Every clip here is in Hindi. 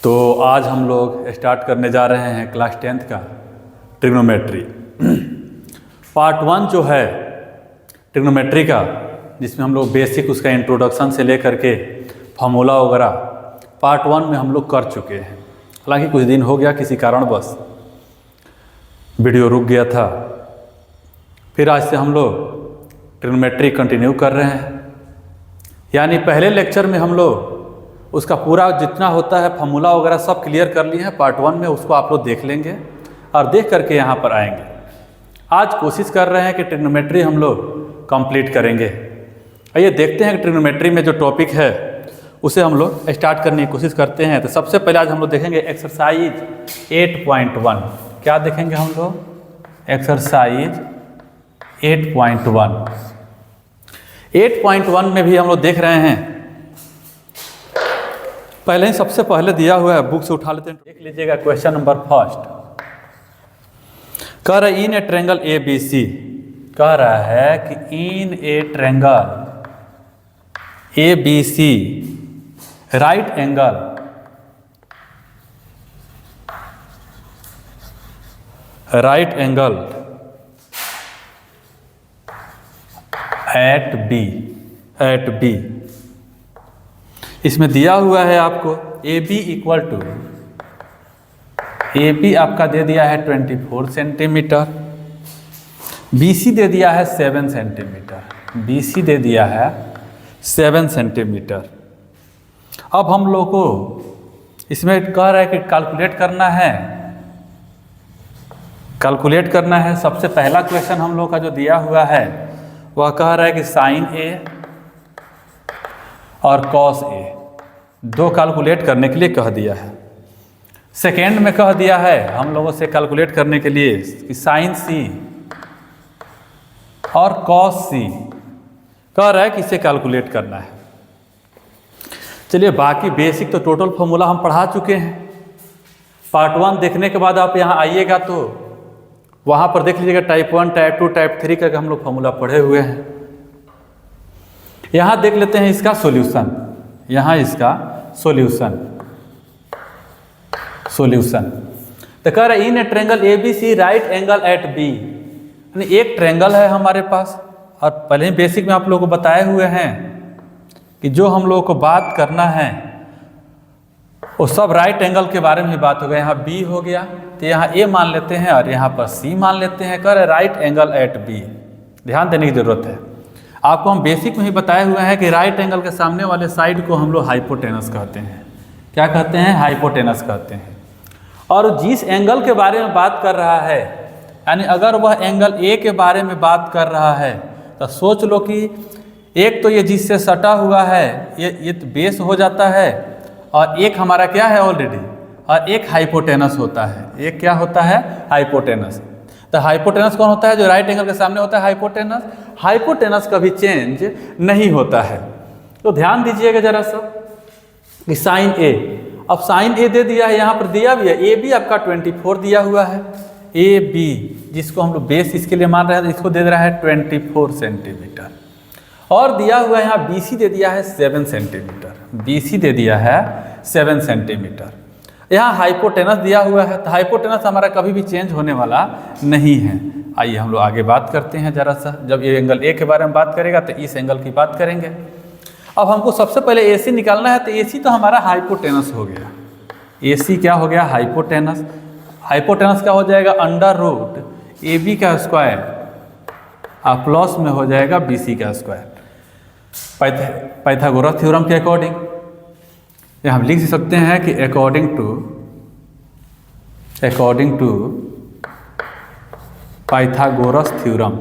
तो आज हम लोग स्टार्ट करने जा रहे हैं क्लास 10th का ट्रिग्नोमेट्री पार्ट 1 जो है ट्रिग्नोमेट्री का, जिसमें हम लोग बेसिक उसका इंट्रोडक्शन से लेकर के फार्मूला वगैरह पार्ट 1 में हम लोग कर चुके हैं। हालांकि कुछ दिन हो गया, किसी कारणवश वीडियो रुक गया था। फिर आज से हम लोग ट्रिग्नोमेट्री कंटिन्यू कर रहे हैं। यानी पहले लेक्चर में हम लोग उसका पूरा जितना होता है फार्मूला वगैरह सब क्लियर कर लिए हैं। पार्ट 1 में उसको आप लोग देख लेंगे और देख करके यहाँ पर आएंगे। आज कोशिश कर रहे हैं कि ट्रिग्नोमेट्री हम लोग कंप्लीट करेंगे। आइए देखते हैं कि ट्रिग्नोमेट्री में जो टॉपिक है उसे हम लोग स्टार्ट करने की कोशिश करते हैं। तो सबसे पहले आज हम लोग देखेंगे एक्सरसाइज 8.1। क्या देखेंगे हम लोग? एक्सरसाइज 8.1। 8.1 में भी हम लोग देख रहे हैं, पहले ही सबसे पहले दिया हुआ है, बुक से उठा लेते हैं, देख लीजिएगा। क्वेश्चन नंबर फर्स्ट कह रहा है in a triangle A B सी, कह रहा है कि in a triangle A B C right angle at B, इसमें दिया हुआ है आपको A B equal to, A B आपका दे दिया है 24 सेंटीमीटर, बी सी दे दिया है 7 सेंटीमीटर, बी सी दे दिया है 7 सेंटीमीटर। अब हम लोग को इसमें कह रहा है कि कैलकुलेट करना है। सबसे पहला क्वेश्चन हम लोग का जो दिया हुआ है वह कह रहा है कि साइन ए और कॉस ए दो कैलकुलेट करने के लिए कह दिया है। सेकेंड में कह दिया है हम लोगों से कैलकुलेट करने के लिए कि साइन सी और कॉस सी, कह रहा है कि इसे कैलकुलेट करना है। चलिए, बाकी बेसिक तो टोटल फॉर्मूला हम पढ़ा चुके हैं। पार्ट 1 देखने के बाद आप यहाँ आइएगा तो वहाँ पर देख लीजिएगा टाइप 1, टाइप 2, टाइप 3 करके हम लोग फॉर्मूला पढ़े हुए हैं। यहाँ देख लेते हैं इसका सॉल्यूशन। यहाँ इसका सॉल्यूशन तो कह रहा है in a triangle A B C right angle at B, यानी एक ट्रायंगल है हमारे पास, और पहले ही बेसिक में आप लोगों को बताए हुए हैं कि जो हम लोगों को बात करना है वो सब राइट एंगल के बारे में ही बात हो गया। यहाँ बी हो गया तो यहाँ ए मान लेते हैं और यहाँ पर सी मान लेते हैं। कह रहे राइट एंगल एट बी, ध्यान देने की जरूरत है। आपको हम बेसिक में ही बताए हुए हैं कि राइट एंगल के सामने वाले साइड को हम लोग हाइपोटेनस कहते हैं। क्या कहते हैं? हाइपोटेनस कहते हैं। और जिस एंगल के बारे में बात कर रहा है, यानी अगर वह एंगल ए के बारे में बात कर रहा है तो सोच लो कि एक तो ये जिससे सटा हुआ है ये तो बेस हो जाता है, और एक हमारा क्या है ऑलरेडी, और एक हाइपोटेनस होता है। एक क्या होता है? हाइपोटेनस। तो हाइपोटेनस कौन होता है? जो राइट एंगल के सामने होता है हाइपोटेनस। हाइपोटेनस कभी चेंज नहीं होता है। तो ध्यान दीजिएगा जरा सा कि साइन ए, अब साइन ए दे दिया है, यहाँ पर दिया भी है ए बी आपका 24 दिया हुआ है। ए बी जिसको हम लोग बेस इसके लिए मान रहे हैं, इसको दे रहा है 24 सेंटीमीटर, और दिया हुआ है यहाँ बी सी दे दिया है 7 सेंटीमीटर, बी सी दे दिया है 7 सेंटीमीटर। यहाँ हाइपोटेनस दिया हुआ है, तो हाइपोटेनस हमारा कभी भी चेंज होने वाला नहीं है। आइए हम लोग आगे बात करते हैं जरा सा। जब ये एंगल ए के बारे में बात करेगा तो इस एंगल की बात करेंगे। अब हमको सबसे पहले ए सी निकालना है, तो ए सी तो हमारा हाइपोटेनस हो गया। ए सी क्या हो गया? हाइपोटेनस। हाइपोटेनस क्या हो जाएगा? अंडर रूट ए बी का स्क्वायर और प्लस में हो जाएगा बी सी का स्क्वायर। पाइथागोरस थ्योरम के अकॉर्डिंग हम लिख सकते हैं कि according to Pythagoras theorem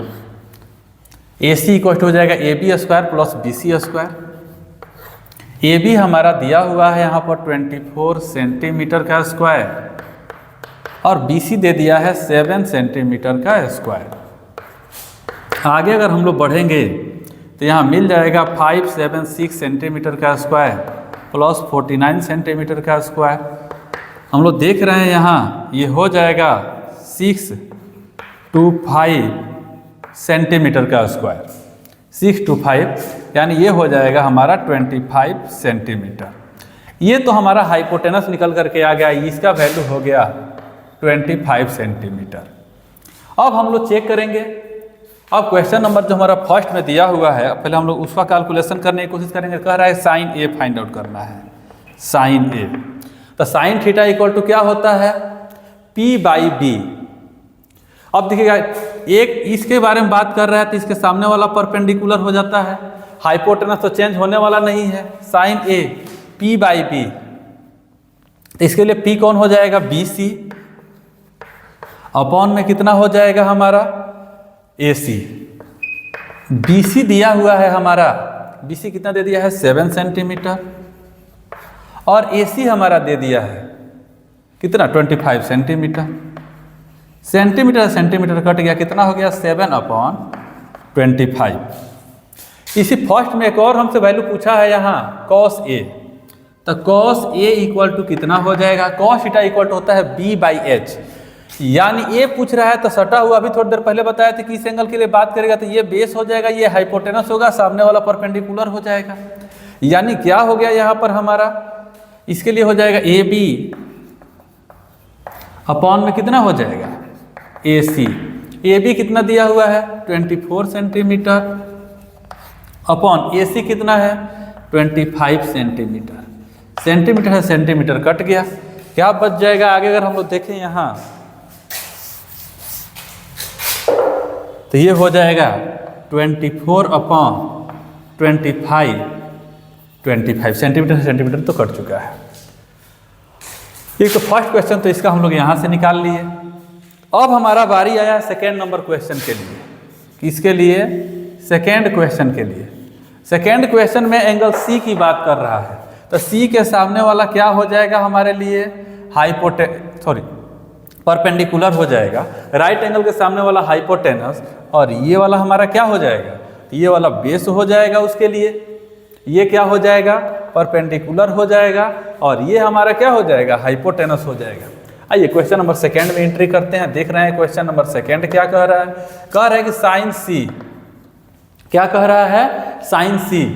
A C equal हो जाएगा A B square plus B C square. A B हमारा दिया हुआ है यहाँ पर 24 सेंटीमीटर का स्क्वायर, और बी सी दे दिया है 7 सेंटीमीटर का स्क्वायर। आगे अगर हम लोग बढ़ेंगे तो यहाँ मिल जाएगा 576 सेंटीमीटर का स्क्वायर प्लस 49 सेंटीमीटर का स्क्वायर। हम लोग देख रहे हैं यहाँ ये हो जाएगा 625 सेंटीमीटर का स्क्वायर, 625 यानी ये हो जाएगा हमारा 25 सेंटीमीटर। ये तो हमारा हाइपोटेनस निकल करके आ गया, इसका वैल्यू हो गया 25 सेंटीमीटर। अब हम लोग चेक करेंगे। अब क्वेश्चन नंबर जो हमारा फर्स्ट में दिया हुआ है, पहले हम लोग उसका कैलकुलेशन करने की कोशिश करेंगे। कह रहा है साइन ए फाइंड आउट करना है, साइन ए। तो साइन थीटा इक्वल टू क्या होता है, P बाई बी। अब देखिएगा, एक इसके बारे में बात कर रहा है तो इसके सामने वाला परपेंडिकुलर हो जाता है, हाइपोटेनस तो चेंज होने वाला नहीं है। Sine A P by B, तो इसके लिए P कौन हो जाएगा, BC अपॉन में कितना हो जाएगा हमारा AC। BC दिया हुआ है हमारा, BC कितना दे दिया है 7 सेंटीमीटर, और AC हमारा दे दिया है कितना 25 सेंटीमीटर। सेंटीमीटर सेंटीमीटर कट गया, कितना हो गया 7/25। इसी फर्स्ट में एक और हमसे वैल्यू पूछा है यहाँ cos A, तो cos A इक्वल टू कितना हो जाएगा, cos थीटा इक्वल टू होता है B बाई H। यानी A पूछ रहा है तो सटा हुआ, अभी थोड़ी देर पहले बताया था कि इस एंगल के लिए बात करेगा तो ये बेस हो जाएगा, ये हाइपोटेनस होगा, सामने वाला परपेंडिकुलर हो जाएगा। यानी क्या हो गया यहाँ पर हमारा, इसके लिए हो जाएगा AB अपॉन में कितना हो जाएगा AC। AB कितना दिया हुआ है 24 सेंटीमीटर अपॉन AC कितना है 25 सेंटीमीटर। सेंटीमीटर है सेंटीमीटर कट गया, क्या बच जाएगा आगे अगर हम लोग देखें यहाँ, तो ये हो जाएगा 24/25 सेंटीमीटर सेंटीमीटर तो कट चुका है। ये तो फर्स्ट क्वेश्चन तो इसका हम लोग यहाँ से निकाल लिए। अब हमारा बारी आया सेकेंड नंबर क्वेश्चन के लिए। किसके लिए, सेकेंड क्वेश्चन के लिए। सेकेंड क्वेश्चन में एंगल C की बात कर रहा है, तो C के सामने वाला क्या हो जाएगा हमारे लिए, परपेंडिकुलर हो जाएगा। राइट एंगल के सामने वाला हाइपोटेनस, और ये वाला हमारा क्या हो जाएगा, ये वाला बेस हो जाएगा उसके लिए। ये क्या हो जाएगा, परपेंडिकुलर हो जाएगा, और ये हमारा क्या हो जाएगा, हाइपोटेनस हो जाएगा। आइए क्वेश्चन नंबर सेकेंड में एंट्री करते हैं। देख रहे हैं क्वेश्चन नंबर सेकेंड क्या कह रहा है, कह रहा है कि साइन C, क्या कह रहा है, साइन C।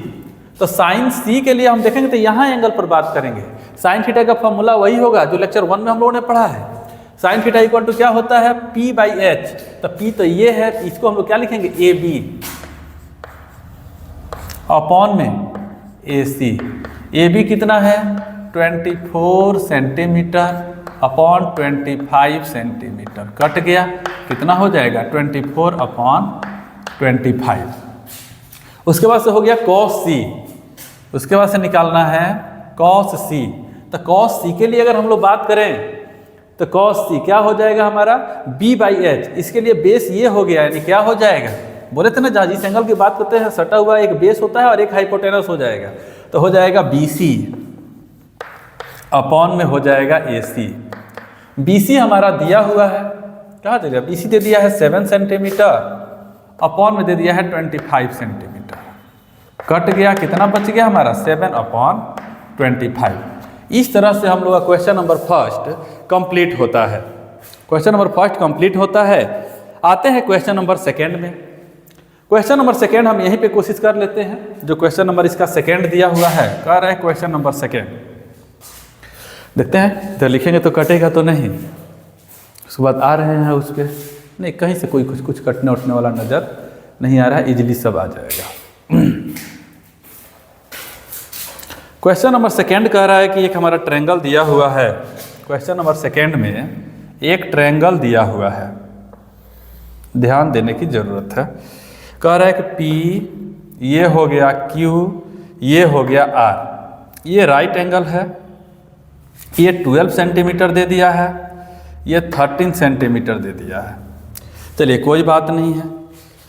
तो साइन C के लिए हम देखेंगे तो यहाँ एंगल पर बात करेंगे। साइन थीटा का फॉर्मूला वही होगा जो लेक्चर 1 में हम लोगों ने पढ़ा है। साइन थीटा इक्वल टू क्या होता है, P बाई H। तो P तो ये है, इसको हम लोग क्या लिखेंगे, AB अपॉन में AC। AB कितना है 24 सेंटीमीटर अपॉन 25 सेंटीमीटर कट गया, कितना हो जाएगा 24/25। उसके बाद से हो गया cos C, उसके बाद से निकालना है cos C। तो cos C के लिए अगर हम लोग बात करें तो cos C क्या हो जाएगा हमारा B बाई H। इसके लिए बेस ये हो गया, यानी क्या हो जाएगा, बोले थे ना जहाँ जिस एंगल की बात करते हैं सटा हुआ एक बेस होता है और एक हाइपोटेनस हो जाएगा, तो हो जाएगा BC अपॉन में हो जाएगा AC। BC हमारा दिया हुआ है, कहाँ दे दिया, BC दे दिया है 7 सेंटीमीटर अपॉन में दे दिया है 25 सेंटीमीटर कट गया, कितना बच गया हमारा 7/25। इस तरह से हम लोग का क्वेश्चन नंबर फर्स्ट कंप्लीट होता है। क्वेश्चन नंबर फर्स्ट कंप्लीट होता है। आते हैं क्वेश्चन नंबर सेकेंड में। क्वेश्चन नंबर सेकेंड हम यहीं पे कोशिश कर लेते हैं, जो क्वेश्चन नंबर इसका सेकेंड दिया हुआ है, कह रहा है क्वेश्चन नंबर सेकेंड। देखते हैं तो लिखेंगे तो कटेगा तो नहीं, उसके बाद आ रहे हैं उस पर नहीं, कहीं से कोई कुछ कटने उठने वाला नज़र नहीं आ रहा है, इजीली सब आ जाएगा। क्वेश्चन नंबर सेकेंड कह रहा है कि एक हमारा ट्रायंगल दिया हुआ है। क्वेश्चन नंबर सेकेंड में एक ट्रायंगल दिया हुआ है, ध्यान देने की ज़रूरत है। कह रहा है कि P, ये हो गया Q, ये हो गया R। ये राइट एंगल है, ये 12 सेंटीमीटर दे दिया है, ये 13 सेंटीमीटर दे दिया है। चलिए कोई बात नहीं है।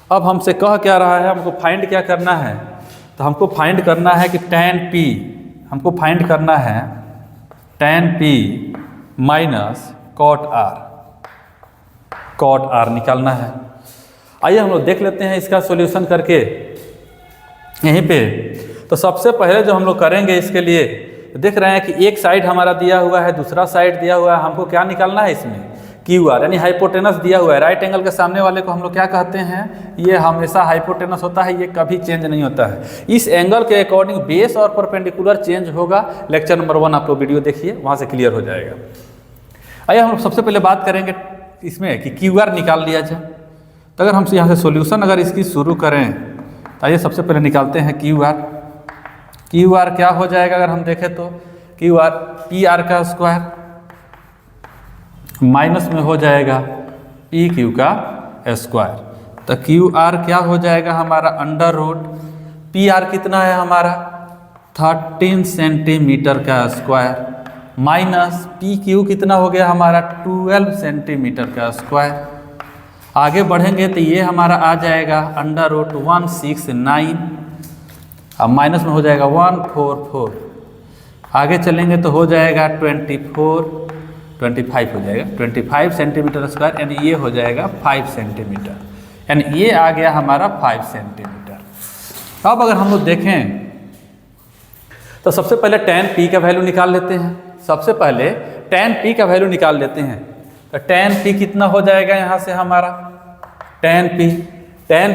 अब हमसे कह क्या रहा है, हमको फाइंड क्या करना है, तो हमको फाइंड करना है कि tan P, हमको फाइंड करना है tan P minus cot R, cot R निकालना है। आइए हम लोग देख लेते हैं इसका सॉल्यूशन करके यहीं पे। तो सबसे पहले जो हम लोग करेंगे इसके लिए, देख रहे हैं कि एक साइड हमारा दिया हुआ है, दूसरा साइड दिया हुआ है, हमको क्या निकालना है इसमें, क्यू आर, यानी हाइपोटेनस दिया हुआ है। राइट एंगल के सामने वाले को हम लोग क्या कहते हैं, ये हमेशा हाइपोटेनस होता है, ये कभी चेंज नहीं होता है। इस एंगल के अकॉर्डिंग बेस और परपेंडिकुलर चेंज होगा। लेक्चर नंबर 1 आप लोग वीडियो देखिए, वहाँ से क्लियर हो जाएगा। आइए हम सबसे पहले बात करेंगे इसमें कि क्यू आर निकाल लिया जाए। तो अगर हम यहाँ से सॉल्यूशन अगर इसकी शुरू करें तो आइए सबसे पहले निकालते हैं क्यू आर। क्यू आर क्या हो जाएगा अगर हम देखें तो क्यू आर पी आर का स्क्वायर माइनस में हो जाएगा पी क्यू का स्क्वायर। तो क्यू आर क्या हो जाएगा हमारा अंडर रूट पी आर कितना है हमारा 13 सेंटीमीटर का स्क्वायर माइनस पी क्यू कितना हो गया हमारा 12 सेंटीमीटर का स्क्वायर। आगे बढ़ेंगे तो ये हमारा आ जाएगा अंडर रूट 169, अब माइनस में हो जाएगा 144। आगे चलेंगे तो हो जाएगा 25 हो जाएगा 25 सेंटीमीटर स्क्वायर, यानी ये हो जाएगा 5 सेंटीमीटर, यानी ये आ गया हमारा 5 सेंटीमीटर। अब अगर हम लोग देखें तो सबसे पहले tan p का वैल्यू निकाल लेते हैं। सबसे पहले tan p का वैल्यू निकाल लेते हैं। तो tan p कितना हो जाएगा यहाँ से हमारा tan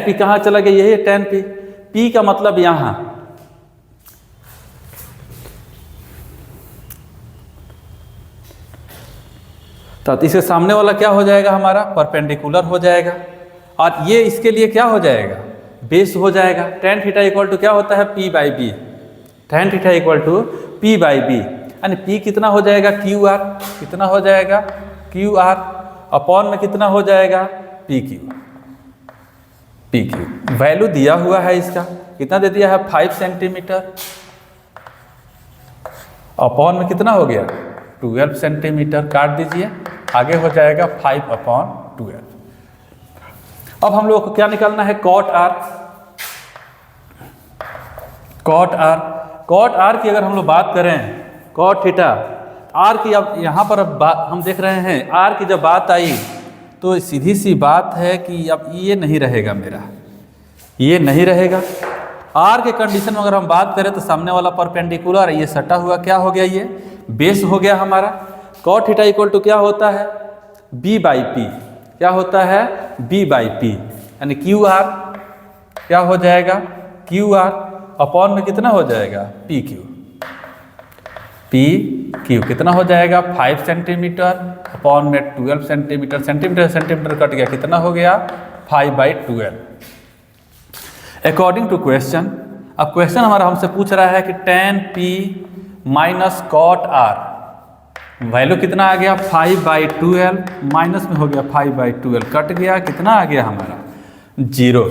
p कहाँ चला गया, यही है tan p। p का मतलब यहाँ, तो इसके सामने वाला क्या हो जाएगा हमारा परपेंडिकुलर हो जाएगा, और ये इसके लिए क्या हो जाएगा बेस हो जाएगा। tan थीटा इक्वल टू क्या होता है p by B, tan theta equal to p by B, यानी p कितना हो जाएगा क्यू आर, कितना हो जाएगा क्यू आर अपॉन में कितना हो जाएगा पी क्यू। वैल्यू दिया हुआ है इसका, कितना दे दिया है 5 सेंटीमीटर, अपॉन में कितना हो गया 12 सेंटीमीटर, काट दीजिए, आगे हो जाएगा 5/12। अब हम लोग को क्या निकालना है कॉट आर। कॉट आर की अगर हम लोग बात करें, कॉट थीटा आर की, अब यहाँ पर अब हम देख रहे हैं आर की जब बात आई तो सीधी सी बात है कि अब ये नहीं रहेगा मेरा, ये नहीं रहेगा। आर के कंडीशन में अगर हम बात करें तो सामने वाला परपेंडिकुलर, ये सटा हुआ क्या हो गया, ये बेस हो गया हमारा। कॉट थीटा इक्वल टू क्या होता है बी बाई पी, क्या होता है बी बाई पी, यानी क्यू आर क्या हो जाएगा क्यू आर अपॉन में कितना हो जाएगा पी क्यू कितना हो जाएगा 5 सेंटीमीटर अपॉन में 12 सेंटीमीटर, सेंटीमीटर कट गया, कितना हो गया 5/12 अकॉर्डिंग टू क्वेश्चन। अब क्वेश्चन हमारा हमसे पूछ रहा है कि tan p minus cot R, value कितना आ गया 5/12, माइनस में हो गया 5/12, कट गया, कितना आ गया हमारा 0।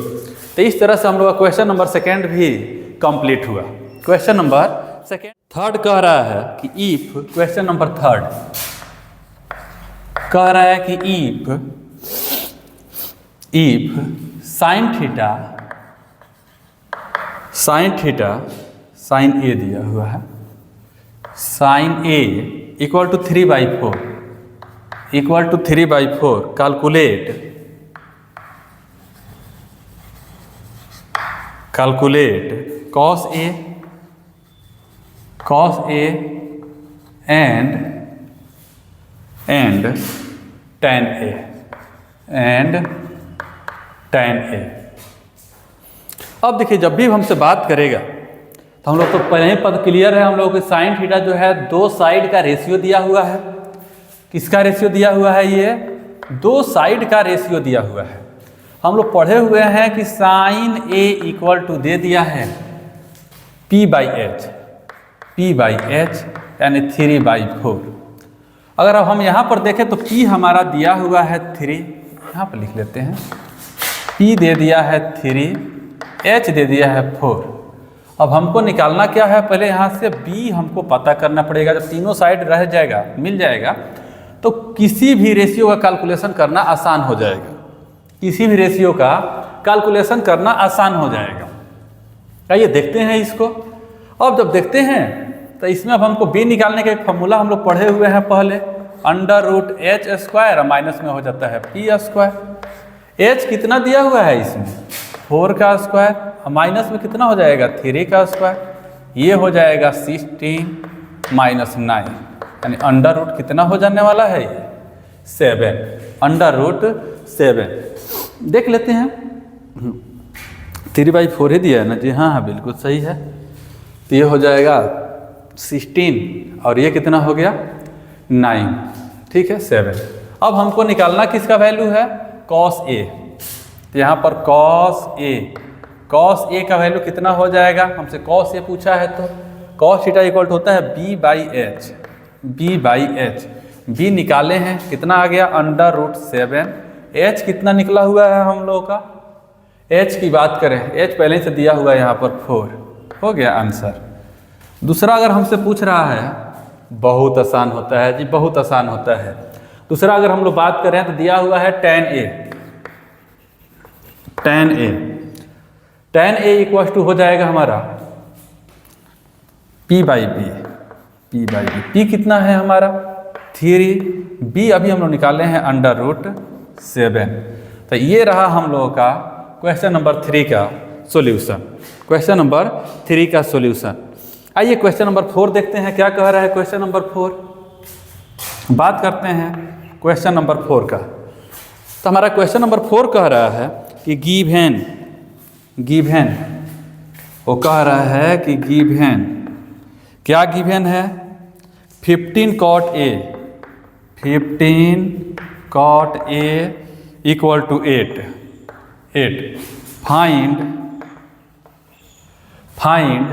तो इस तरह से हम लोग का क्वेश्चन नंबर 2 भी कंप्लीट हुआ। क्वेश्चन नंबर 3 कह रहा है कि इफ, क्वेश्चन नंबर 3 कह रहा है कि इफ साइन ए दिया हुआ है, sine A equal to 3/4 calculate cos A and tan A। अब देखिए जब भी हमसे बात करेगा तो हम लोग तो पहले ही पद क्लियर है, हम लोग को साइन थीटा जो है 2 साइड का रेशियो दिया हुआ है। किसका रेशियो दिया हुआ है, ये 2 साइड का रेशियो दिया हुआ है। हम लोग पढ़े हुए हैं कि साइन ए इक्वल टू दे दिया है P/H यानी 3/4। अगर अब हम यहाँ पर देखें तो P हमारा दिया हुआ है 3, यहाँ पर लिख लेते हैं, P दे दिया है 3, H दे दिया है 4। अब हमको निकालना क्या है, पहले यहाँ से B हमको पता करना पड़ेगा। जब तीनों साइड रह जाएगा, मिल जाएगा, तो किसी भी रेशियो का कैलकुलेशन करना आसान हो जाएगा, किसी भी रेशियो का कैलकुलेशन करना आसान हो जाएगा। आइए देखते हैं इसको। अब जब देखते हैं तो इसमें अब हमको B निकालने का एक फॉर्मूला हम लोग पढ़े हुए हैं पहले, √H² माइनस में हो जाता है P²। H कितना दिया हुआ है इसमें 4 का स्क्वायर, माइनस में कितना हो जाएगा 3 का स्क्वायर, ये हो जाएगा 16 - 9, यानी अंडर रूट कितना हो जाने वाला है, √7 देख लेते हैं। 3/4 ही दिया है ना जी, हाँ बिल्कुल सही है। तो ये हो जाएगा 16 और ये कितना हो गया 9, ठीक है 7। अब हमको निकालना किसका वैल्यू है, cos A। तो यहाँ पर cos A का वैल्यू कितना हो जाएगा, हमसे cos A पूछा है तो cos थीटा इक्वल होता है B/H। B निकाले हैं, कितना आ गया √7। H कितना निकला हुआ है हम लोगों का, H की बात करें, H पहले से दिया हुआ है यहाँ पर 4, हो गया आंसर। दूसरा अगर हमसे पूछ रहा है, बहुत आसान होता है जी, बहुत आसान होता है। दूसरा अगर हम लोग बात करें तो दिया हुआ है tan A इक्वल टू हो जाएगा हमारा P/B। P कितना है हमारा 3, B अभी हम लोग निकाले हैं √7। तो ये रहा हम लोगों का क्वेश्चन नंबर 3 का सॉल्यूशन। क्वेश्चन नंबर 3 का सॉल्यूशन। आइए क्वेश्चन नंबर 4 देखते हैं क्या कह रहा है। क्वेश्चन नंबर 4 बात करते हैं क्वेश्चन नंबर 4 का। तो हमारा क्वेश्चन नंबर 4 कह रहा है कि गिवन वो कह रहा है कि गिवन क्या गिवन है 15 cot A equal to 8। Find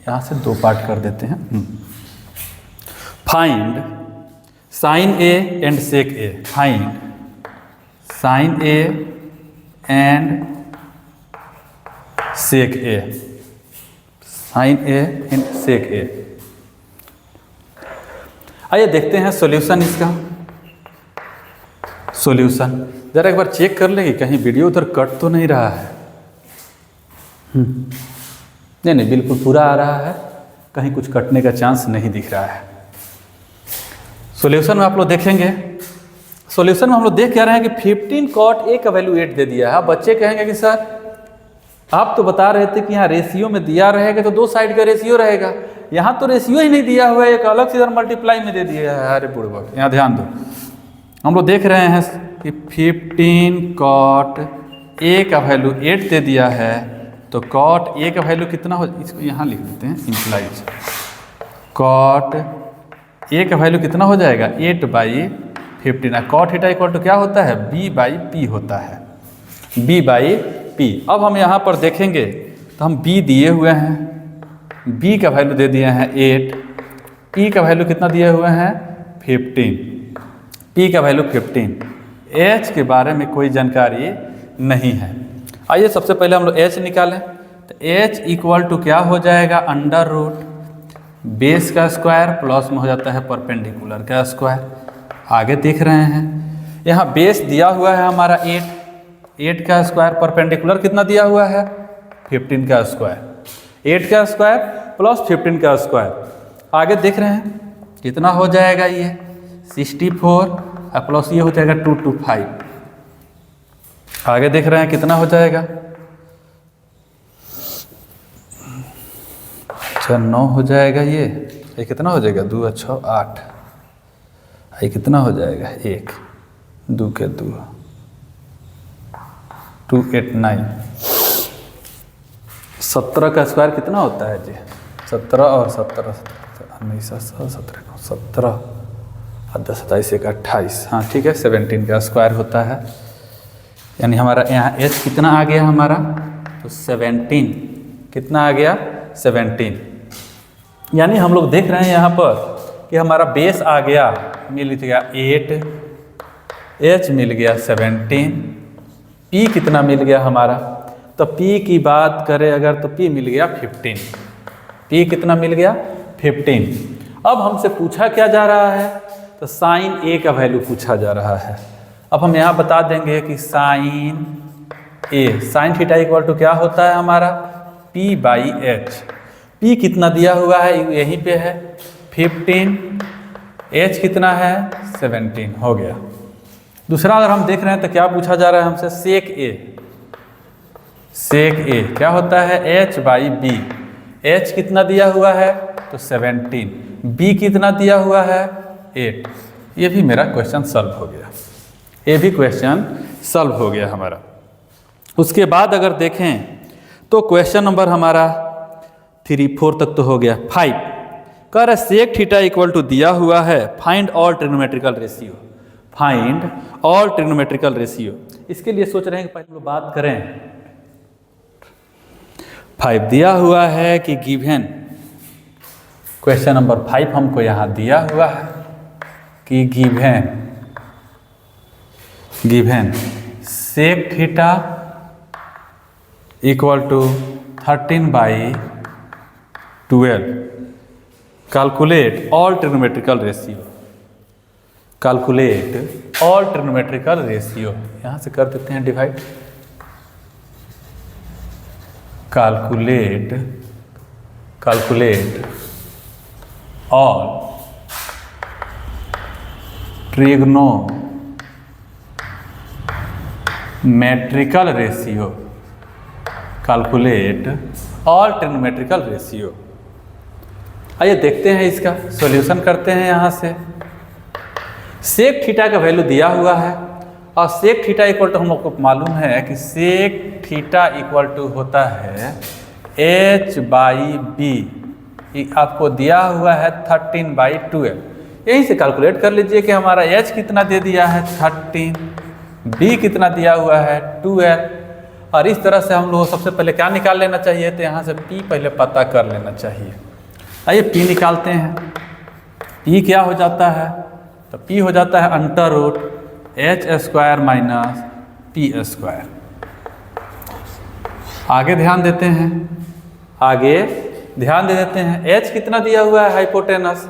यहाँ से 2 पार्ट कर देते हैं। Find sin A and sec A। फाइंड sin A and sec A। sin A and sec A। आइए देखते हैं सॉल्यूशन इसका। सॉल्यूशन जरा एक बार चेक कर लेंगे कहीं वीडियो उधर कट तो नहीं रहा है। नहीं बिल्कुल पूरा आ रहा है, कहीं कुछ कटने का चांस नहीं दिख रहा है। सॉल्यूशन में आप लोग देखेंगे, सॉल्यूशन में हम लोग देख क्या रहे हैं कि 15 cot A का वैल्यू 8 दे दिया है। अब बच्चे कहेंगे कि सर आप तो बता रहे थे कि यहाँ रेशियो में दिया रहेगा तो 2 साइड का रेशियो रहेगा, यहाँ तो रेशियो ही नहीं दिया हुआ है, एक अलग से इधर मल्टीप्लाई में दे दिया है। अरे बुढ़बक, यहाँ ध्यान दो, हम लोग देख रहे हैं कि 15 cot A का वैल्यू 8 दे दिया है, तो cot A का वैल्यू कितना हो, इसको यहाँ लिख देते हैं इम्प्लाइज। cot A का वैल्यू कितना हो जाएगा 8/15। cot थीटा इक्वल टू क्या होता है B/P होता है, B/P। अब हम यहाँ पर देखेंगे तो हम B दिए हुए हैं, B का वैल्यू दे दिए हैं 8, P का वैल्यू कितना दिए हुए हैं 15, P का वैल्यू 15। H के बारे में कोई जानकारी नहीं है। आइए सबसे पहले हम लोग H निकालें। तो H इक्वल टू क्या हो जाएगा √ बेस का स्क्वायर प्लस में हो जाता है परपेंडिकुलर का स्क्वायर। आगे देख रहे हैं यहाँ बेस दिया हुआ है हमारा 8 का स्क्वायर, परपेंडिकुलर कितना दिया हुआ है 15 का स्क्वायर, 8 का स्क्वायर प्लस 15 का स्क्वायर। आगे देख रहे हैं कितना हो जाएगा ये 64 और प्लस ये हो जाएगा 225। आगे देख रहे हैं कितना हो जाएगा, अच्छा 9 हो जाएगा। ये कितना हो जाएगा 2 और 6 8, ये कितना हो जाएगा 1 2 के 2 2 8 9। 17 का स्क्वायर कितना होता है जी 17 और 17 17 और 10 27 1 28। हाँ ठीक है 17 का स्क्वायर होता है। यानी हमारा यहाँ H कितना आ गया हमारा तो 17, कितना आ गया 17। यानी हम लोग देख रहे हैं यहाँ पर कि हमारा बेस आ गया, मिल गया 8, H मिल गया 17, P कितना मिल गया हमारा, तो P की बात करें अगर तो P मिल गया 15। P कितना मिल गया 15। अब हमसे पूछा क्या जा रहा है तो साइन A का वैल्यू पूछा जा रहा है। अब हम यहाँ बता देंगे कि sine A sine theta equal to क्या होता है हमारा P/H। P कितना दिया हुआ है यहीं पे है 15, H कितना है 17 हो गया। दूसरा अगर हम देख रहे हैं तो क्या पूछा जा रहा है हमसे सेक A क्या होता है H/B। H कितना दिया हुआ है तो 17, B कितना दिया हुआ है 8। ये भी मेरा क्वेश्चन सॉल्व हो गया, ये भी क्वेश्चन सॉल्व हो गया हमारा। उसके बाद अगर देखें तो क्वेश्चन नंबर हमारा 3, 4 तक तो हो गया। 5 कह रहा है सेक थीटा इक्वल टू दिया हुआ है, find all trigonometrical ratio, find all trigonometrical ratio. इसके लिए सोच रहे हैं कि पहले लोग बात करें। 5 दिया हुआ है कि गिवन, क्वेश्चन नंबर 5 हमको यहाँ दिया हुआ है कि given sec theta equal to 13/12, calculate all trigonometrical ratio, calculate all trigonometrical ratio. यहाँ से कर देते हैं divide, calculate all trigonometrical ratio, calculate all trigonometrical ratio. आइए देखते हैं, इसका सॉल्यूशन करते हैं। यहाँ से सेक थीटा का वैल्यू दिया हुआ है और सेक थीटा इक्वल टू हमको मालूम है कि सेक थीटा इक्वल टू होता है h/b, आपको दिया हुआ है 13/12। यहीं से कैलकुलेट कर लीजिए कि हमारा h कितना दे दिया है 13, b कितना दिया हुआ है 12। और इस तरह से हम लोग सबसे पहले क्या निकाल लेना चाहिए, तो यहाँ से p पहले पता कर लेना चाहिए। आइए p निकालते हैं। p क्या हो जाता है, तो p हो जाता है √h² - p²। आगे ध्यान देते हैं, आगे ध्यान दे देते हैं। h कितना दिया हुआ है हाइपोटेनस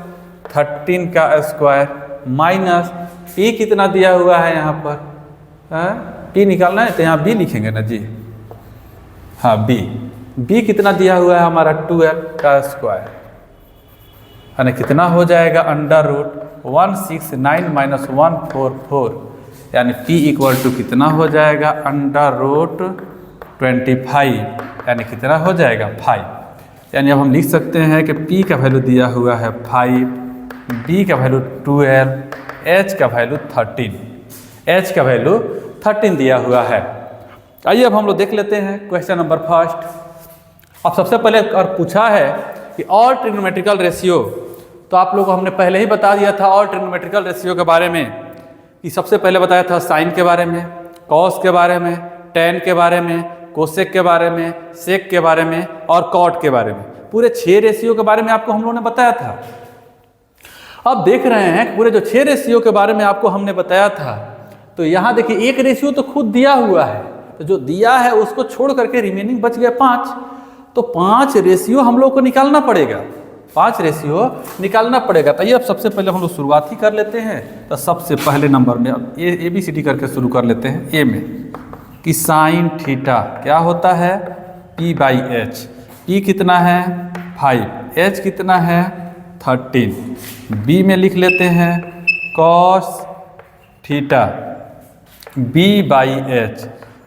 13 का स्क्वायर माइनस p कितना दिया हुआ है यहाँ पर, p निकालना है तो यहाँ b लिखेंगे ना जी, हाँ b कितना दिया हुआ है हमारा 12 का स्क्वायर, यानी कितना हो जाएगा √169 - 144, यानी p इक्वल टू कितना हो जाएगा √25, यानी कितना हो जाएगा 5। यानी अब हम लिख सकते हैं कि p का वैल्यू दिया हुआ है 5, b का वैल्यू 12, h का वैल्यू 13, h का वैल्यू 13 दिया हुआ है। आइए अब हम लोग देख लेते हैं क्वेश्चन नंबर 1। अब सबसे पहले और पूछा है कि ऑल ट्रिग्नोमेट्रिकल रेशियो, तो आप लोगों को हमने पहले ही बता दिया था ऑल ट्रिग्नोमेट्रिकल रेशियो के बारे में, कि सबसे पहले बताया था साइन के बारे में, कॉस के बारे में, टेन के बारे में, कोसेक के बारे में, सेक के बारे में और कॉट के बारे में। पूरे 6 रेशियो के बारे में आपको हम लोगों ने बताया था। अब देख रहे हैं कि पूरे जो 6 रेशियो के बारे में आपको हमने बताया था, तो यहाँ देखिए एक रेशियो तो खुद दिया हुआ है, तो जो दिया है उसको छोड़ करके रिमेनिंग बच गया 5, तो 5 रेशियो हम लोग को निकालना पड़ेगा, 5 रेशियो निकालना पड़ेगा। तो ये अब सबसे पहले हम लोग शुरुआत ही कर लेते हैं। तो सबसे पहले नंबर में अब ABCD करके शुरू कर लेते हैं। ए में कि साइन थीटा क्या होता है p/h, p कितना है 5, h कितना है 13। b में लिख लेते हैं कॉस थीटा b/h,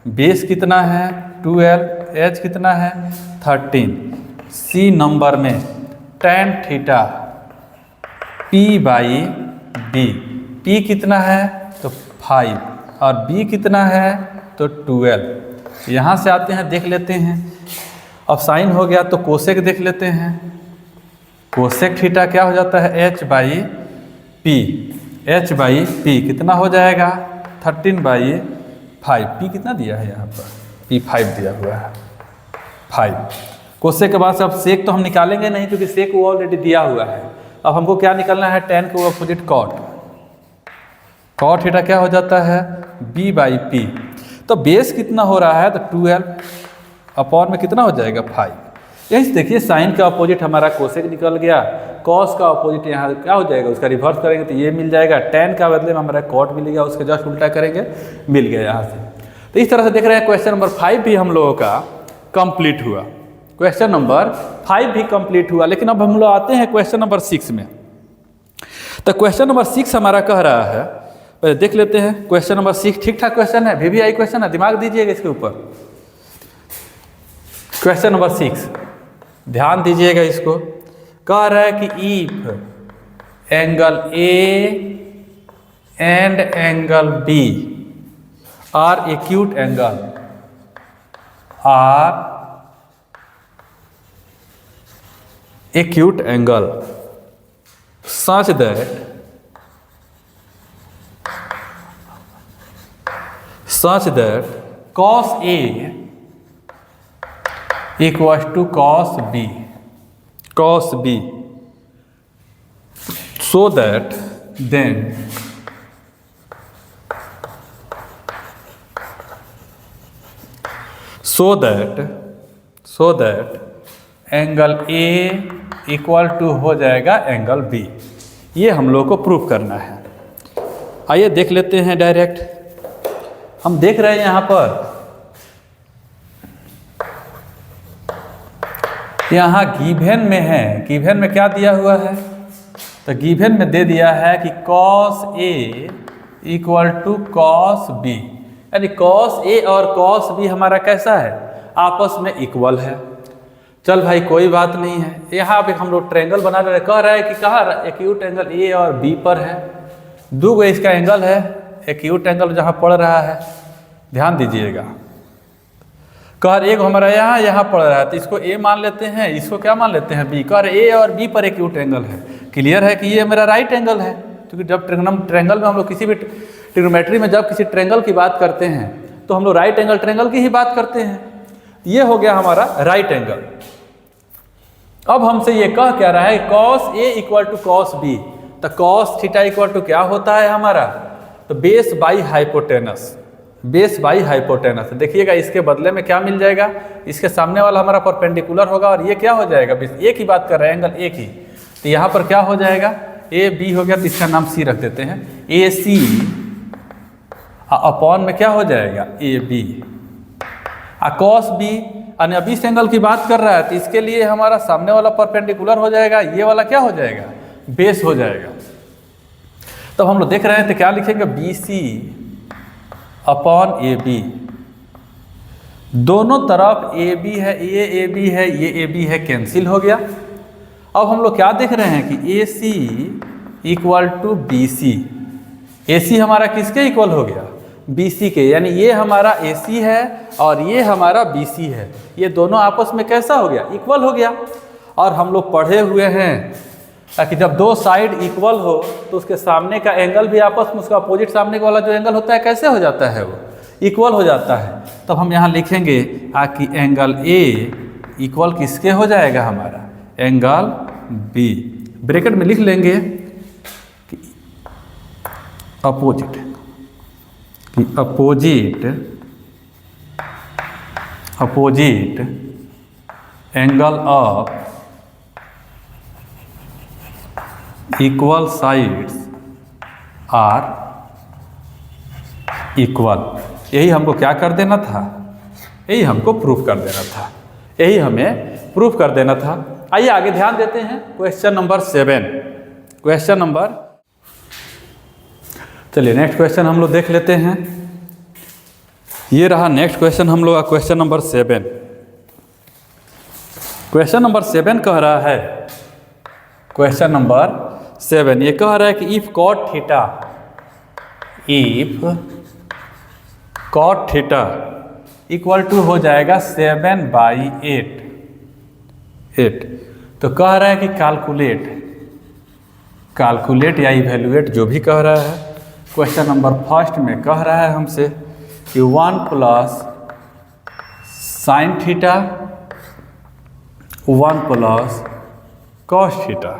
बेस कितना है 12, h कितना है 13। c नंबर में tan थीटा p/b, p कितना है तो 5 और b कितना है तो 12। यहाँ से आते हैं देख लेते हैं। अब साइन हो गया तो कोसेक देख लेते हैं। कोसेक थीटा क्या हो जाता है h/p, h/p कितना हो जाएगा 13/5, p कितना दिया है यहाँ पर p 5 दिया हुआ है 5। कोसेक के बाद से अब सेक तो हम निकालेंगे नहीं क्योंकि सेक वो ऑलरेडी दिया हुआ है। अब हमको क्या निकालना है tan को अपोजिट कॉट, कॉट थीटा क्या हो जाता है b/p। तो बेस कितना हो रहा है तो 12 अपॉन में कितना हो जाएगा 5। यहीं से देखिए साइन का अपोजिट हमारा कोसेक निकल गया, कॉस का अपोजिट यहाँ क्या हो जाएगा उसका रिवर्स करेंगे तो ये मिल जाएगा, tan का बदले में हमारा कॉट मिलेगा, उसके जस्ट उल्टा करेंगे मिल गया यहाँ से। तो इस तरह से देख रहे हैं क्वेश्चन नंबर 5 भी हम लोगों का कंप्लीट हुआ, क्वेश्चन नंबर 5 भी कंप्लीट हुआ। लेकिन अब हम लोग आते हैं क्वेश्चन नंबर 6 में। तो क्वेश्चन नंबर 6 हमारा कह रहा है, पहले देख लेते हैं क्वेश्चन नंबर 6। ठीक ठाक क्वेश्चन है, VVI क्वेश्चन है, दिमाग दीजिएगा इसके ऊपर। क्वेश्चन नंबर 6 ध्यान दीजिएगा, इसको कह रहा है कि if angle and angle B are acute angle such that cos A equals to cos B, so that then angle A equal to हो जाएगा एंगल B। ये हम लोग को प्रूव करना है। आइए देख लेते हैं डायरेक्ट। हम देख रहे हैं यहाँ पर, यहाँ गिवन में है, गिवन में क्या दिया हुआ है, तो गिवन में दे दिया है कि cos A equal to cos B, यानी cos A और cos B हमारा कैसा है, आपस में इक्वल है। चल भाई कोई बात नहीं है, यहाँ पे हम लोग ट्रायंगल बना रहे, कह रहा है कि कहाँ एक्यूट एंगल A और B पर है, दो गो इसका एंगल है, एक्यूट एंगल जहाँ पड़ रहा है, ध्यान दीजिएगा। कह एक हमारा यहाँ पड़ रहा है, तो इसको A मान लेते हैं, इसको क्या मान लेते हैं B। कह A और B पर एक्यूट एंगल है, क्लियर है कि ये मेरा राइट एंगल है, क्योंकि जब ट्रायंगल में हम लोग किसी भी ट्रिग्नोमेट्री में जब किसी ट्रायंगल की बात करते हैं तो हम लोग राइट एंगल ट्रायंगल की ही बात करते हैं। ये हो गया हमारा राइट एंगल। अब हमसे ये कह क्या रहा है, cos A equal to cos B, तो cos थीटा इक्वल टू क्या होता है हमारा, तो बेस बाई हाइपोटेनस। देखिएगा इसके बदले में क्या मिल जाएगा, इसके सामने वाला हमारा परपेंडिकुलर होगा और ये क्या हो जाएगा, बेस एक ही बात कर रहे हैं, एंगल एक ही, तो यहाँ पर क्या हो जाएगा, ए बी हो गया, तो इसका नाम सी रख देते हैं, ए सी अपॉन में क्या हो जाएगा, ए बी। cos B अन्य 20 एंगल की बात कर रहा है, तो इसके लिए हमारा सामने वाला परपेंडिकुलर हो जाएगा, ये वाला क्या हो जाएगा, बेस हो जाएगा। तब हम लोग देख रहे हैं तो क्या लिखेंगे, BC अपॉन AB, दोनों तरफ AB है, ये AB है, ये AB है, कैंसिल हो गया। अब हम लोग क्या देख रहे हैं कि AC equal to BC, AC हमारा किसके इक्वल हो गया, BC के, यानी ये हमारा AC है और ये हमारा BC है, ये दोनों आपस में कैसा हो गया, इक्वल हो गया। और हम लोग पढ़े हुए हैं कि जब दो साइड इक्वल हो तो उसके सामने का एंगल भी आपस में उसका अपोजिट सामने वाला जो एंगल होता है कैसे हो जाता है, वो इक्वल हो जाता है। तब हम यहाँ लिखेंगे कि एंगल A इक्वल किसके हो जाएगा, हमारा एंगल B, ब्रैकेट में लिख लेंगे कि opposite angle of equal sides are equal. यही हमको क्या कर देना था, यही हमको प्रूफ कर देना था, यही हमें प्रूफ कर देना था। आइए आगे ध्यान देते हैं, क्वेश्चन नंबर 7, क्वेश्चन नंबर, चलिए नेक्स्ट क्वेश्चन हम लोग देख लेते हैं। ये रहा नेक्स्ट क्वेश्चन हम लोग का, क्वेश्चन नंबर 7। क्वेश्चन नंबर 7 कह रहा है, क्वेश्चन नंबर 7 ये कह रहा है कि if cot theta equal to हो जाएगा 7/8। तो कह रहा है कि कैलकुलेट या इवेल्युएट जो भी कह रहा है, क्वेश्चन नंबर 1 में कह रहा है हमसे कि 1 plus sine theta 1 plus cos theta.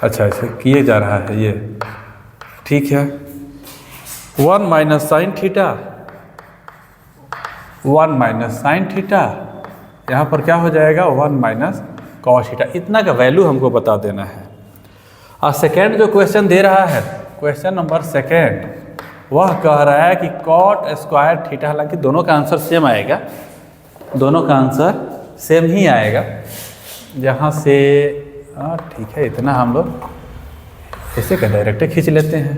अच्छा ऐसे किए जा रहा है ये, ठीक है। 1 minus sine theta 1 minus sine theta, यहाँ पर क्या हो जाएगा 1 माइनस कॉस थीटा। इतना का वैल्यू हमको बता देना है। और सेकेंड जो क्वेश्चन दे रहा है, क्वेश्चन नंबर 2, वह कह रहा है कि कॉट स्क्वायर थीटा, हालांकि दोनों का आंसर सेम आएगा, दोनों का आंसर सेम ही आएगा। जहाँ से ठीक है, इतना हम लोग ऐसे का डायरेक्ट खींच लेते हैं।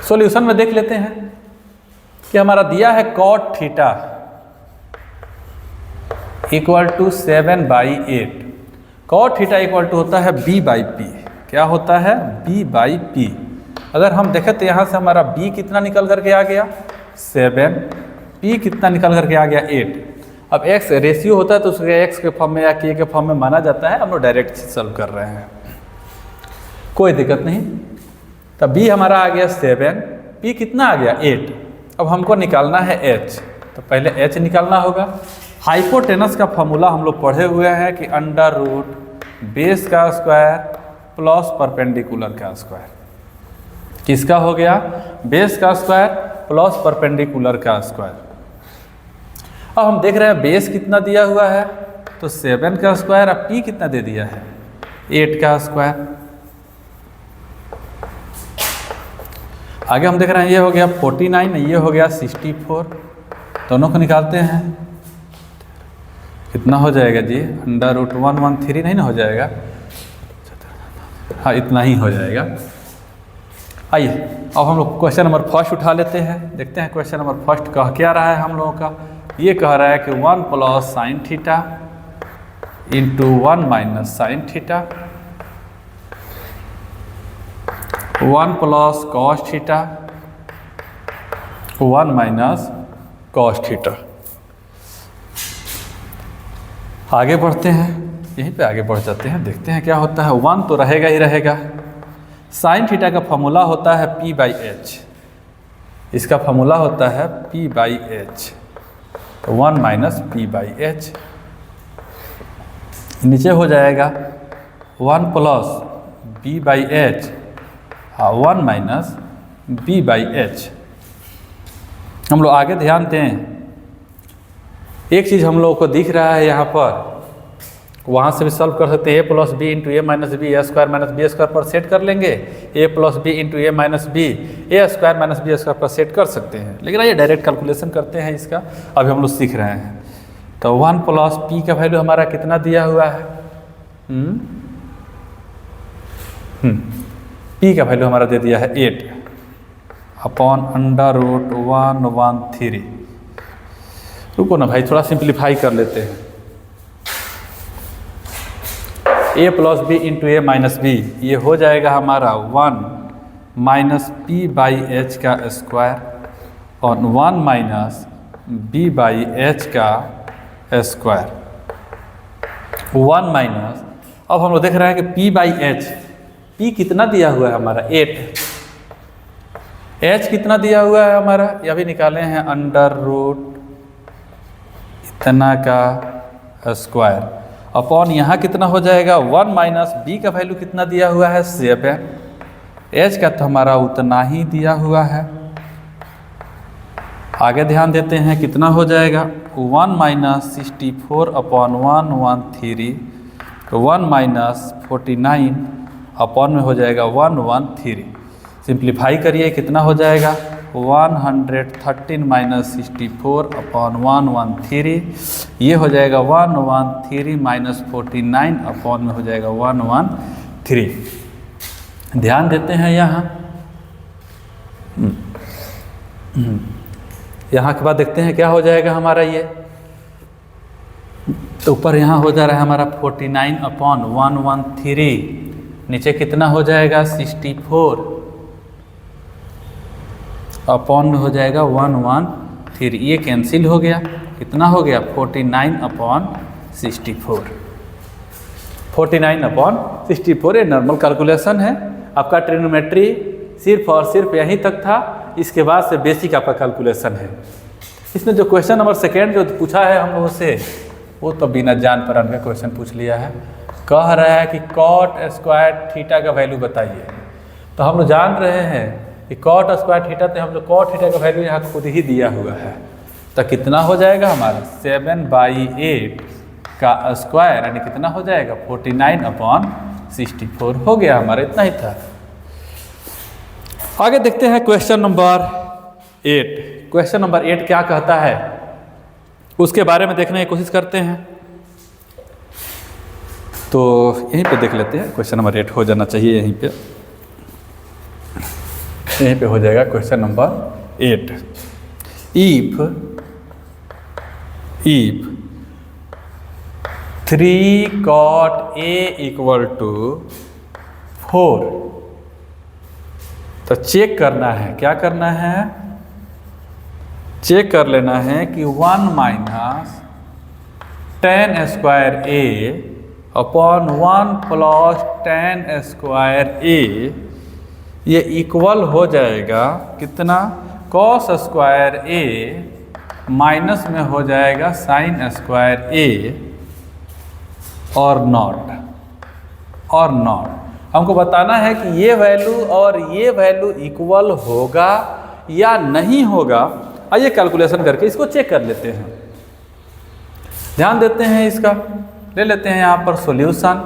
सॉल्यूशन में देख लेते हैं कि हमारा दिया है cot theta equal to 7/8। Cot theta equal to होता है B/P, क्या होता है b/p। अगर हम देखें तो यहाँ से हमारा b कितना निकल करके आ गया 7, p कितना निकल करके आ गया 8। अब x रेशियो होता है तो उसके x के फॉर्म में या k के फॉर्म में माना जाता है, हम लोग डायरेक्ट सॉल्व कर रहे हैं, कोई दिक्कत नहीं। तब b हमारा आ गया 7, p कितना आ गया 8। अब हमको निकालना है h, तो पहले h निकालना होगा। हाइपोटेनस का फॉर्मूला हम लोग पढ़े हुए हैं कि अंडर रूट बेस का स्क्वायर प्लस परपेंडिकुलर का स्क्वायर। किसका हो गया बेस का स्क्वायर प्लस परपेंडिकुलर का स्क्वायर। अब हम देख रहे हैं बेस कितना दिया हुआ है, तो 7 का स्क्वायर, अब p कितना दे दिया है 8 का स्क्वायर। आगे हम देख रहे हैं ये हो गया 49, ये हो गया 64, दोनों को निकालते हैं। कितना हो जाएगा जी अंडर रूट 113 नहीं ना हो जाएगा, हाँ इतना ही हो जाएगा। आइए अब हम लोग क्वेश्चन नंबर फर्स्ट उठा लेते हैं, देखते हैं क्वेश्चन नंबर फर्स्ट कह क्या रहा है हम लोगों का। ये कह रहा है कि 1 plus sine theta into 1 minus sine theta, 1 plus cos theta 1 minus cos theta. आगे बढ़ते हैं, यहीं पे आगे बढ़ जाते हैं, देखते हैं क्या होता है। 1 तो रहेगा ही रहेगा। साइन थीटा का फॉर्मूला होता है p/h, इसका फॉर्मूला होता है p/h, तो 1 माइनस p/h। नीचे हो जाएगा 1 प्लस b/h, 1 माइनस b/h। हम लोग आगे ध्यान दें, एक चीज़ हम लोगों को दिख रहा है यहाँ पर, वहाँ से भी सॉल्व कर सकते हैं। a plus B into A minus B, A square minus B square पर सेट कर लेंगे। a plus B into A minus B, A square minus B square पर सेट कर सकते हैं। लेकिन आइए डायरेक्ट कैलकुलेशन करते हैं इसका, अभी हम लोग सीख रहे हैं। तो 1 प्लस p का वैल्यू हमारा कितना दिया हुआ है, p का वैल्यू हमारा दे दिया है 8 अपॉन अंडर रूट 113। रुको ना भाई, थोड़ा सिंप्लीफाई कर लेते हैं। a plus B into A minus B, ये हो जाएगा हमारा 1 माइनस p/h का स्क्वायर और 1 माइनस b/h का स्क्वायर, 1 माइनस। अब हम लोग देख रहे हैं कि p/h, p कितना दिया हुआ है हमारा 8, h कितना दिया हुआ है हमारा, ये अभी निकाले हैं अंडर रूट इतना का स्क्वायर अपॉन यहाँ कितना हो जाएगा 1 माइनस b का वैल्यू कितना दिया हुआ है 7, h का तो हमारा उतना ही दिया हुआ है। आगे ध्यान देते हैं कितना हो जाएगा 1 माइनस 64 अपॉन 113, 1 माइनस 49 अपॉन में हो जाएगा 113। सिंप्लीफाई करिए कितना हो जाएगा 113 माइनस 64 अपॉन 113, ये हो जाएगा 113 माइनस 49 अपॉन में हो जाएगा 113। ध्यान देते हैं यहाँ, यहाँ के बाद देखते हैं क्या हो जाएगा हमारा ये। तो ऊपर यहाँ हो जा रहा है हमारा 49 अपॉन 113, नीचे कितना हो जाएगा 64 अपॉन में हो जाएगा 113, ये कैंसिल हो गया। कितना हो गया 49 अपॉन 64, 49 अपॉन 64। ये नॉर्मल कैलकुलेशन है आपका, ट्रिग्नोमेट्री सिर्फ और सिर्फ यहीं तक था, इसके बाद से बेसिक आपका कैलकुलेशन है। इसमें जो क्वेश्चन नंबर सेकेंड जो पूछा है हम लोगों से, वो तो बिना जान परान का क्वेश्चन पूछ लिया है। कह रहा है कि कॉट स्क्वायर थीटा का वैल्यू बताइए। तो हम लोग जान रहे हैं कि कॉट स्क्वायर थीटा, तो हम लोग कॉट थीटा का वैल्यू यहाँ खुद ही दिया हुआ है। तो कितना हो जाएगा हमारा 7/8 का स्क्वायर, यानी कितना हो जाएगा 49 अपॉन 64 हो गया हमारा, इतना ही था। आगे देखते हैं क्वेश्चन नंबर 8। क्वेश्चन नंबर 8 क्या कहता है उसके बारे में देखने की कोशिश करते हैं। तो यहीं पे देख लेते हैं, क्वेश्चन नंबर 8 हो जाना चाहिए यहीं पे हो जाएगा question number 8। If 3 cot A equal to 4। तो चेक करना है, क्या करना है, चेक कर लेना है कि 1 माइनस 10 स्क्वायर ए अपॉन 1 प्लस 10 स्क्वायर ए ये इक्वल हो जाएगा कितना, कॉस स्क्वायर ए माइनस में हो जाएगा साइन स्क्वायर ए और नॉट हमको बताना है कि ये वैल्यू और ये वैल्यू इक्वल होगा या नहीं होगा। आइए कैलकुलेशन करके इसको चेक कर लेते हैं। ध्यान देते हैं, इसका ले लेते हैं यहाँ पर सॉल्यूशन।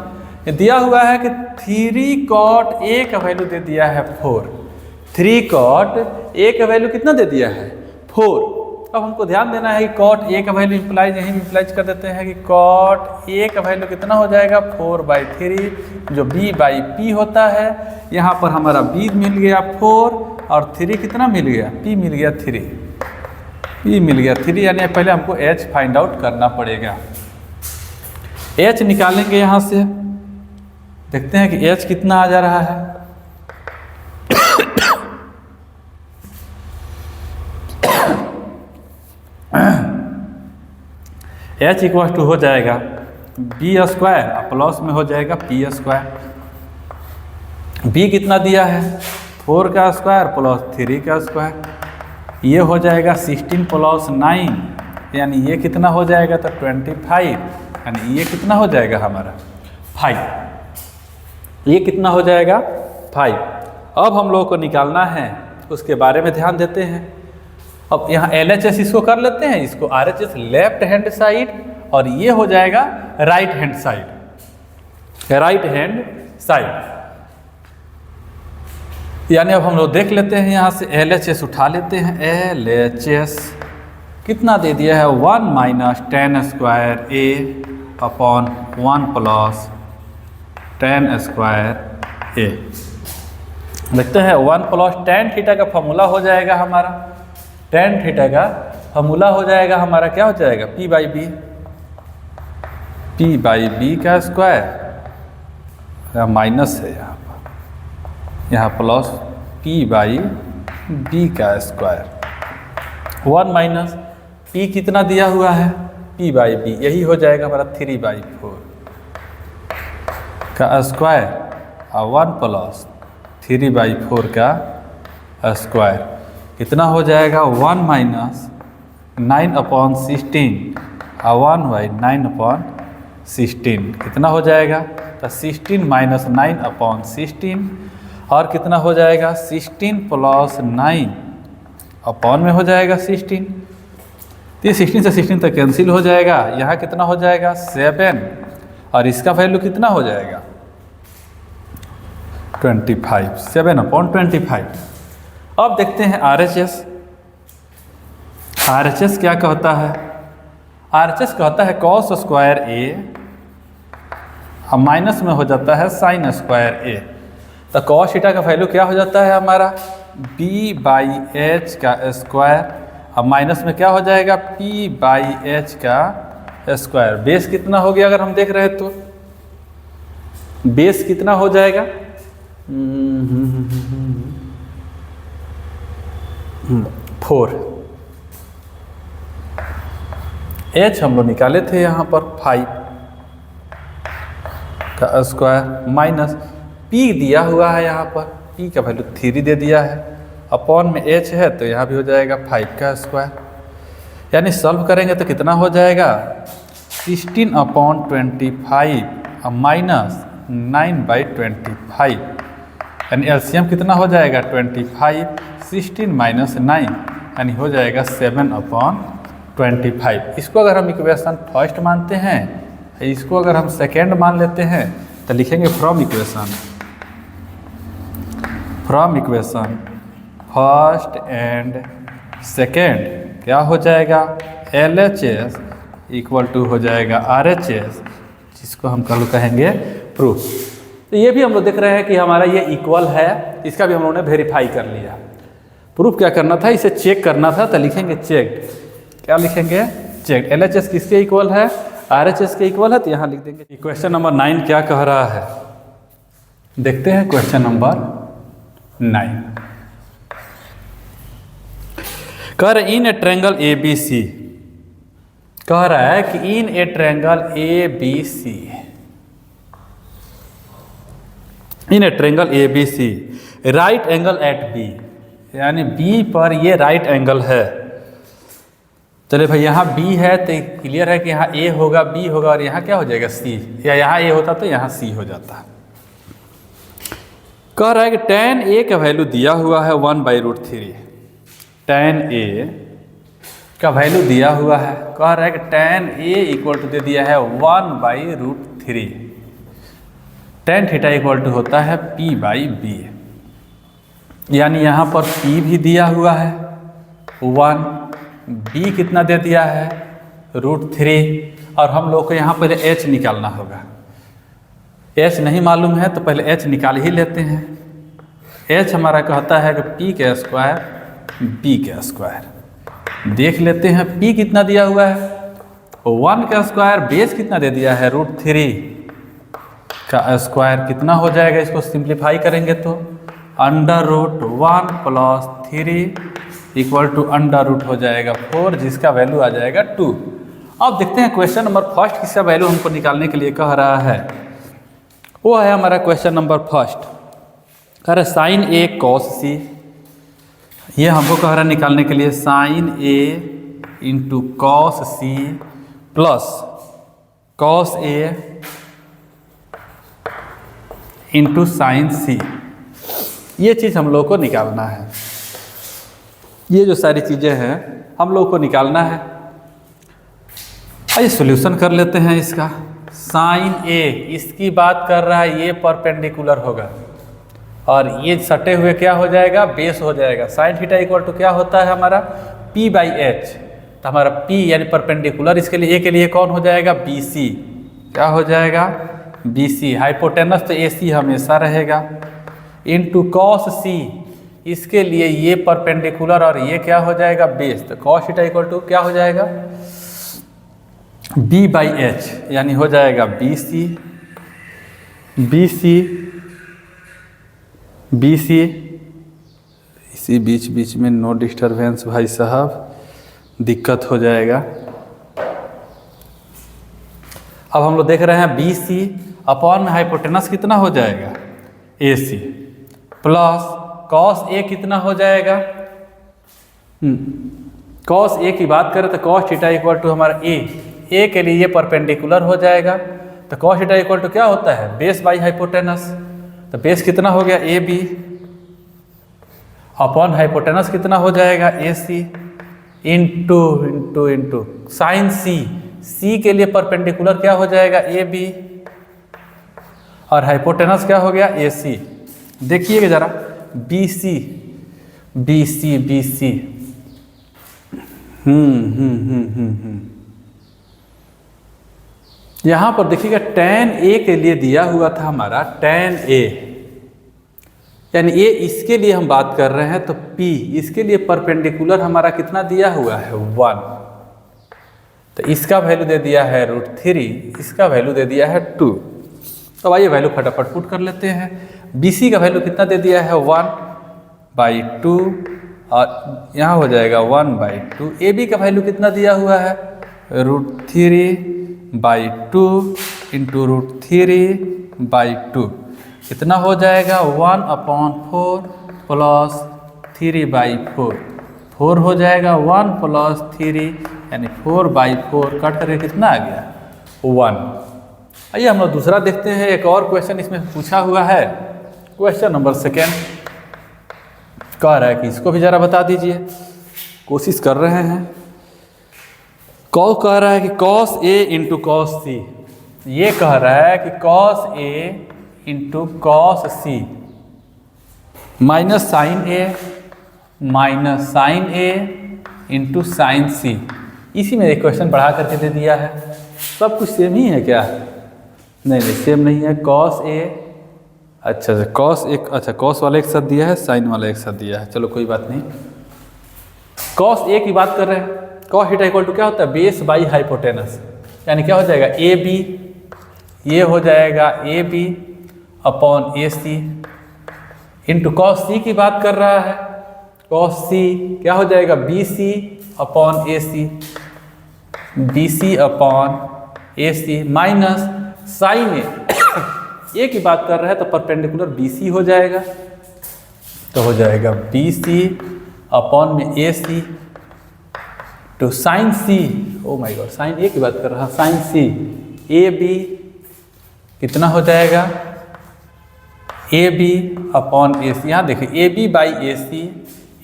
दिया हुआ है कि 3 cot A का वैल्यू दे दिया है 4। 3 cot A का वैल्यू कितना दे दिया है 4। अब हमको ध्यान देना है कि cot A का वैल्यू इम्प्लाइज यहीं इम्प्लाइज कर देते हैं कि cot A का वैल्यू कितना हो जाएगा 4/3 जो B/P होता है। यहाँ पर हमारा B मिल गया 4 और 3 कितना मिल गया, P मिल गया 3, P मिल गया 3, यानी पहले हमको H फाइंड आउट करना पड़ेगा। H निकालेंगे यहाँ से, देखते हैं कि H कितना आ जा रहा है। H इक्वल टू हो जाएगा B स्क्वायर प्लस में हो जाएगा P स्क्वायर। B कितना दिया है 4 का स्क्वायर प्लस 3 का स्क्वायर, ये हो जाएगा 16 प्लस 9 यानी ये कितना हो जाएगा तो 25, यानी ये कितना हो जाएगा हमारा 5, ये कितना हो जाएगा 5। अब हम लोगों को निकालना है, उसके बारे में ध्यान देते हैं। अब यहाँ LHS इसको कर लेते हैं, इसको RHS लेफ्ट हैंड साइड और ये हो जाएगा राइट हैंड साइड, यानी अब हम लोग देख लेते हैं यहाँ से LHS उठा लेते हैं। LHS कितना दे दिया है 1 minus 10 square A upon 1 plus 10 square A. देखते हैं 1 प्लस tan थीटा का फॉर्मूला हो जाएगा हमारा, tan थीटा का फॉर्मूला हो जाएगा हमारा क्या हो जाएगा P/B का स्क्वायर, माइनस है यहाँ पर, यहाँ प्लस P/B का स्क्वायर। 1 माइनस P कितना दिया हुआ है P/B, यही हो जाएगा हमारा 3/4 का स्क्वायर और 1 प्लस 3/4 का स्क्वायर कितना हो जाएगा 1 माइनस 9/16 और 1/9/16 कितना हो जाएगा तो 16 माइनस 9/16 और कितना हो जाएगा 16 प्लस 9 अपॉन में हो जाएगा 16। तो ये 16 से 16 तक कैंसिल हो जाएगा, यहाँ कितना हो जाएगा 7 और इसका वैल्यू कितना हो जाएगा 25, 7/25। अब देखते हैं RHS। RHS क्या कहता है, RHS कहता है cos स्क्वायर A और माइनस में हो जाता है साइन स्क्वायर A। तो cos थीटा का वैल्यू क्या हो जाता है हमारा B/H का स्क्वायर और माइनस में क्या हो जाएगा P/H का स्क्वायर। बेस कितना हो गया अगर हम देख रहे हैं तो बेस कितना हो जाएगा 4। H हम लोग निकाले थे यहाँ पर 5 का स्क्वायर माइनस P दिया हुआ है यहाँ पर, P का वैल्यू 3 दे दिया है, अपॉन में H है तो यहाँ भी हो जाएगा 5 का स्क्वायर। यानी सॉल्व करेंगे तो कितना हो जाएगा 16/25 और माइनस 9/25, यानी एलसीएम कितना हो जाएगा 25, 16 माइनस 9 यानी हो जाएगा 7/25। इसको अगर हम इक्वेशन फर्स्ट मानते हैं, इसको अगर हम सेकेंड मान लेते हैं तो लिखेंगे from equation first and second क्या हो जाएगा LHS इक्वल टू हो जाएगा RHS, जिसको हम कल कहेंगे प्रूफ। तो ये भी हम लोग देख रहे हैं कि हमारा ये इक्वल है, इसका भी हम लोगों ने वेरीफाई कर लिया। प्रूफ क्या करना था, इसे चेक करना था, तो लिखेंगे चेक्ड। क्या लिखेंगे चेक्ड। LHS किसके इक्वल है RHS के इक्वल है, तो यहाँ लिख देंगे। क्वेश्चन नंबर 9 क्या कह रहा है, देखते हैं क्वेश्चन नंबर 9। कह रहे इन ए ट्रायंगल ए बी सी, कह रहा है कि in a triangle A B C, in a triangle A B C right angle at B, यानी बी पर ये राइट एंगल है। चले भाई यहाँ बी है तो क्लियर है कि यहाँ ए होगा, बी होगा और यहाँ क्या हो जाएगा सी, या यहाँ ए होता तो यहाँ सी हो जाता। कह रहा है कि tan ए का वैल्यू दिया हुआ है 1/√3, tan ए का वैल्यू दिया हुआ है। कह रहा है कि tan ए इक्वल टू दे दिया है 1/√3, tan थीटा इक्वल टू होता है p/b, यानी यहाँ पर p भी दिया हुआ है 1, b कितना दे दिया है √3, और हम लोग को यहाँ पहले h निकालना होगा। h नहीं मालूम है तो पहले h निकाल ही लेते हैं। h हमारा कहता है कि p का स्क्वायर b का स्क्वायर। देख लेते हैं p कितना दिया हुआ है 1 का स्क्वायर, बेस कितना दे दिया है √3 का स्क्वायर, कितना हो जाएगा, इसको सिंप्लीफाई करेंगे तो √1 + 3 इक्वल टू √ हो जाएगा 4, जिसका वैल्यू आ जाएगा 2। अब देखते हैं क्वेश्चन नंबर फर्स्ट किसका वैल्यू हमको निकालने के लिए कह रहा है। वो है हमारा क्वेश्चन नंबर फर्स्ट, कह रहा है साइन ए कॉस सी। ये हमको कह रहा है निकालने के लिए sine A into cos C plus cos A into sine C. ये चीज़ हम लोग को निकालना है। ये जो सारी चीज़ें हैं हम लोग को निकालना है। आइए सॉल्यूशन कर लेते हैं इसका। साइन ए इसकी बात कर रहा है, ये परपेंडिकुलर होगा और ये सटे हुए क्या हो जाएगा, बेस हो जाएगा। साइन थीटा इक्वल टू क्या होता है हमारा p/h, तो हमारा p यानी परपेंडिकुलर, इसके लिए ए के लिए कौन हो जाएगा BC, क्या हो जाएगा BC। हाइपोटेनस तो AC हमेशा रहेगा, इंटू कॉस C, इसके लिए ये परपेंडिकुलर और ये क्या हो जाएगा बेस, तो कॉस थीटा इक्वल टू क्या हो जाएगा b/h, यानी हो जाएगा BC इसी बीच में नो डिस्टरबेंस भाई साहब, दिक्कत हो जाएगा। अब हम लोग देख रहे हैं BC अपॉन में हाइपोटेनस कितना हो जाएगा AC प्लस कॉस ए कितना हो जाएगा, कॉस ए की बात करें तो कॉस थीटा इक्वल टू हमारा ए के लिए ये परपेंडिकुलर हो जाएगा, तो कॉस थीटा इक्वल टू क्या होता है बेस बाई हाइपोटेनस, तो बेस कितना हो गया AB अपॉन हाइपोटेनस कितना हो जाएगा AC इंटू साइन C के लिए परपेंडिकुलर क्या हो जाएगा AB और हाइपोटेनस क्या हो गया AC। देखिएगा जरा BC यहाँ पर देखिएगा tan A के लिए दिया हुआ था हमारा tan A, यानी ये इसके लिए हम बात कर रहे हैं, तो P इसके लिए परपेंडिकुलर हमारा कितना दिया हुआ है 1, तो इसका वैल्यू दे दिया है √3, इसका वैल्यू दे दिया है 2। तो आइए वैल्यू फटाफट पुट कर लेते हैं। BC का वैल्यू कितना दे दिया है 1/2 और यहाँ हो जाएगा 1/2। AB का वैल्यू कितना दिया हुआ है √3/2 इंटू √3/2, कितना हो जाएगा 1/4 प्लस 3/4, 4 हो जाएगा 1 + 3 यानी 4/4, कट करके कितना आ गया 1। आइए हम लोग दूसरा देखते हैं। एक और क्वेश्चन इसमें पूछा हुआ है, क्वेश्चन नंबर सेकेंड, कह रहा है कि इसको भी ज़रा बता दीजिए, कोशिश कर रहे हैं। कह रहा है कि cos A into cos C, ये कह रहा है कि cos A into cos C minus sine A into sine C। इसी में एक क्वेश्चन बढ़ा करके दे दिया है। सब कुछ सेम ही है क्या, नहीं सेम नहीं है। cos A अच्छा cos वाला एक साथ दिया है, साइन वाला एक साथ दिया है, चलो कोई बात नहीं। cos A की बात कर रहे हैं, cos थीटा इक्वल टू क्या होता है बेस बाई हाइपोटेनस, यानी क्या हो जाएगा AB, ये हो जाएगा AB अपॉन ए सी इंटू कॉस सी की बात कर रहा है, कॉस सी क्या हो जाएगा, B C upon A C, B C upon A C minus sign A की बात कर रहा है तो परपेंडिकुलर बी सी हो जाएगा, तो हो जाएगा बी सी अपॉन में A C two sine C, oh my god sine A की बात कर रहा, साइन सी ए बी कितना हो जाएगा, A B upon A C, यहाँ देखिए A B by A C,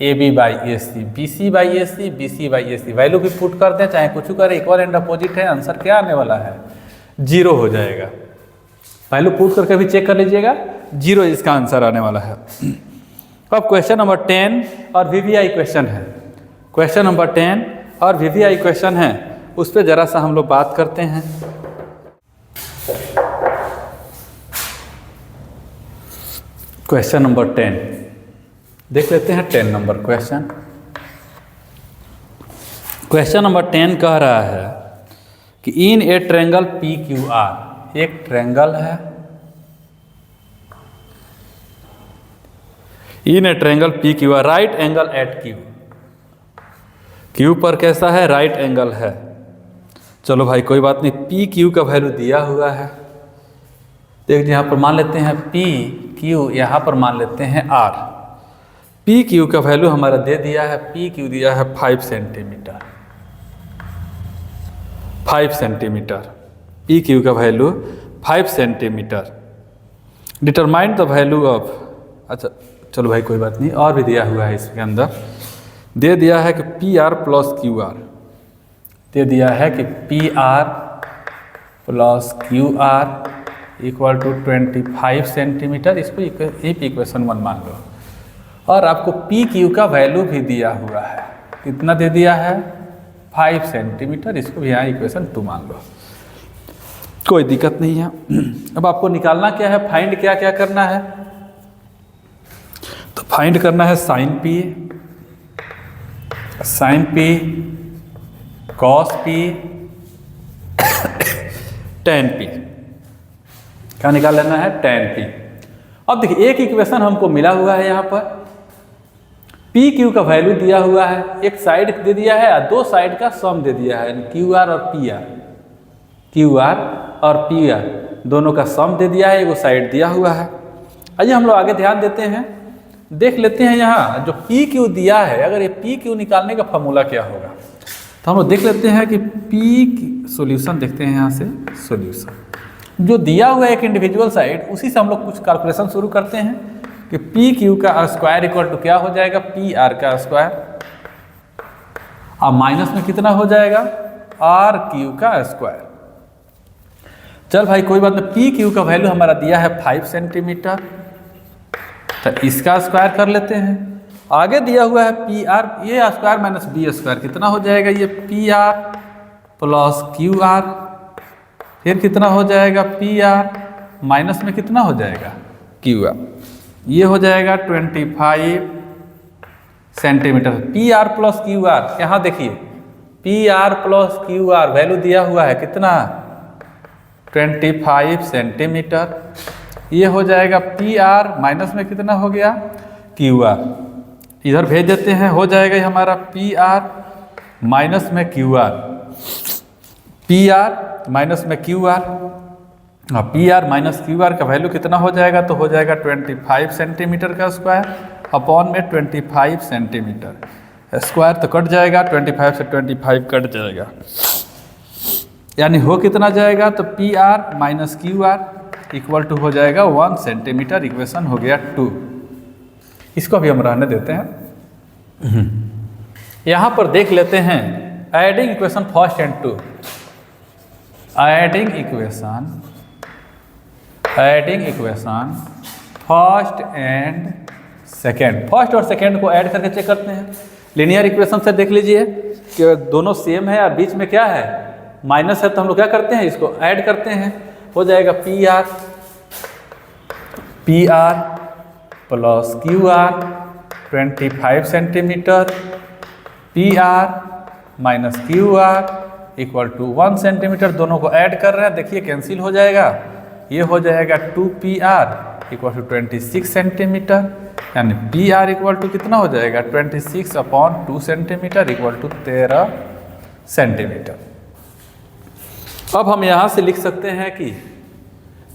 A B by A C, B C by A C, B C by A C, value भी पुट कर दें चाहे कुछ करें, इक्वल एंड अपोजिट है, आंसर क्या आने वाला है, 0 हो जाएगा। वैल्यू पुट करके भी चेक कर लीजिएगा, 0 इसका आंसर आने वाला है। अब क्वेश्चन नंबर 10 और वीवीआई क्वेश्चन है, क्वेश्चन नंबर 10 और वीवीआई क्वेश्चन है, उस पर जरा सा हम लोग बात करते हैं। क्वेश्चन नंबर 10 देख लेते हैं, 10 नंबर क्वेश्चन। क्वेश्चन नंबर 10 कह रहा है कि in a triangle P Q R, एक ट्रायंगल है, in a triangle P Q R, right angle at Q, Q पर कैसा है, राइट एंगल है। चलो भाई कोई बात नहीं, पी क्यू का वैल्यू दिया हुआ है, देखिए यहाँ पर मान लेते हैं पी क्यू, यहाँ पर मान लेते हैं आर। पी क्यू का वैल्यू हमारा दे दिया है, पी क्यू दिया है 5 सेंटीमीटर, 5 सेंटीमीटर, पी क्यू का value 5 centimetre. Determine the value of, अच्छा चलो भाई कोई बात नहीं, और भी दिया हुआ है इसके अंदर, दे दिया है कि P R plus Q R, दे दिया है कि P R plus Q R equal to 25 centimetre, इसको इक्वेशन 1 मान लो। और आपको पी क्यू का वैल्यू भी दिया हुआ है, कितना दे दिया है, 5 सेंटीमीटर, इसको भी यहाँ इक्वेशन 2 मान लो, कोई दिक्कत नहीं है। अब आपको निकालना क्या है, फाइंड क्या क्या करना है, तो फाइंड करना है sine P, sine P, cos P, tan P, क्या निकाल लेना है, टेन पी। अब देखिए एक इक्वेशन हमको मिला हुआ है, यहाँ पर पी क्यू का वैल्यू दिया हुआ है, एक साइड दे दिया है और 2 साइड का सम दे दिया है, क्यू आर और पी आर, क्यू आर और पी आर दोनों का सम दे दिया है, एक साइड दिया हुआ है। आइए हम लोग आगे ध्यान देते हैं, देख लेते हैं यहाँ जो पी क्यू दिया है, अगर ये पी क्यू निकालने का फॉर्मूला क्या होगा, तो हम लोग देख लेते हैं कि पी सॉल्यूशन देखते हैं, यहाँ से सॉल्यूशन जो दिया हुआ है एक इंडिविजुअल साइड, उसी से हम लोग कुछ कैलकुलेशन शुरू करते हैं कि पी क्यू का स्क्वायर इक्वल टू क्या हो जाएगा, पी आर का स्क्वायर, और माइनस में कितना हो जाएगा, आर क्यू का स्क्वायर। चल भाई कोई बात नहीं, पी क्यू का वैल्यू हमारा दिया है 5 सेंटीमीटर, तो इसका स्क्वायर कर लेते हैं। आगे दिया हुआ है पी आर, ये स्क्वायर माइनस बी स्क्वायर कितना हो जाएगा, ये P R plus Q are, फिर कितना हो जाएगा, पी आर माइनस में कितना हो जाएगा, क्यू आर, ये हो जाएगा 25 centimetre. P R plus Q are, यहाँ देखिए P R plus Q are value दिया हुआ है कितना, 25 सेंटीमीटर, ये हो जाएगा पी आर माइनस में कितना हो गया, क्यू आर, इधर भेज देते हैं, हो जाएगा हमारा पी आर माइनस में Q R, P R minus में Q R, P R minus Q R का वैल्यू कितना हो जाएगा, तो हो जाएगा 25 सेंटीमीटर का स्क्वायर अपॉन में 25 सेंटीमीटर स्क्वायर, तो कट जाएगा 25 से 25 कट जाएगा, यानी हो कितना जाएगा, तो P R minus Q R equal to हो जाएगा 1 सेंटीमीटर, इक्वेशन हो गया 2। इसको भी हम रहने देते हैं। यहाँ पर देख लेते हैं adding equation first and 2, adding equation first and second, first और सेकेंड को ऐड करके चेक करते हैं। लीनियर इक्वेशन से देख लीजिए कि दोनों सेम है और बीच में क्या है, माइनस है, तो हम लोग क्या करते हैं, इसको ऐड करते हैं, हो जाएगा P R plus Q R 25 centimetre, P R minus Q R equal to 1 centimetre, दोनों को ऐड कर रहे हैं, देखिए कैंसिल हो जाएगा, ये हो जाएगा 2PR इक्वल टू 26 सेंटीमीटर, यानी PR इक्वल टू कितना हो जाएगा 26/2 सेंटीमीटर इक्वल टू 13 सेंटीमीटर। अब हम यहाँ से लिख सकते हैं कि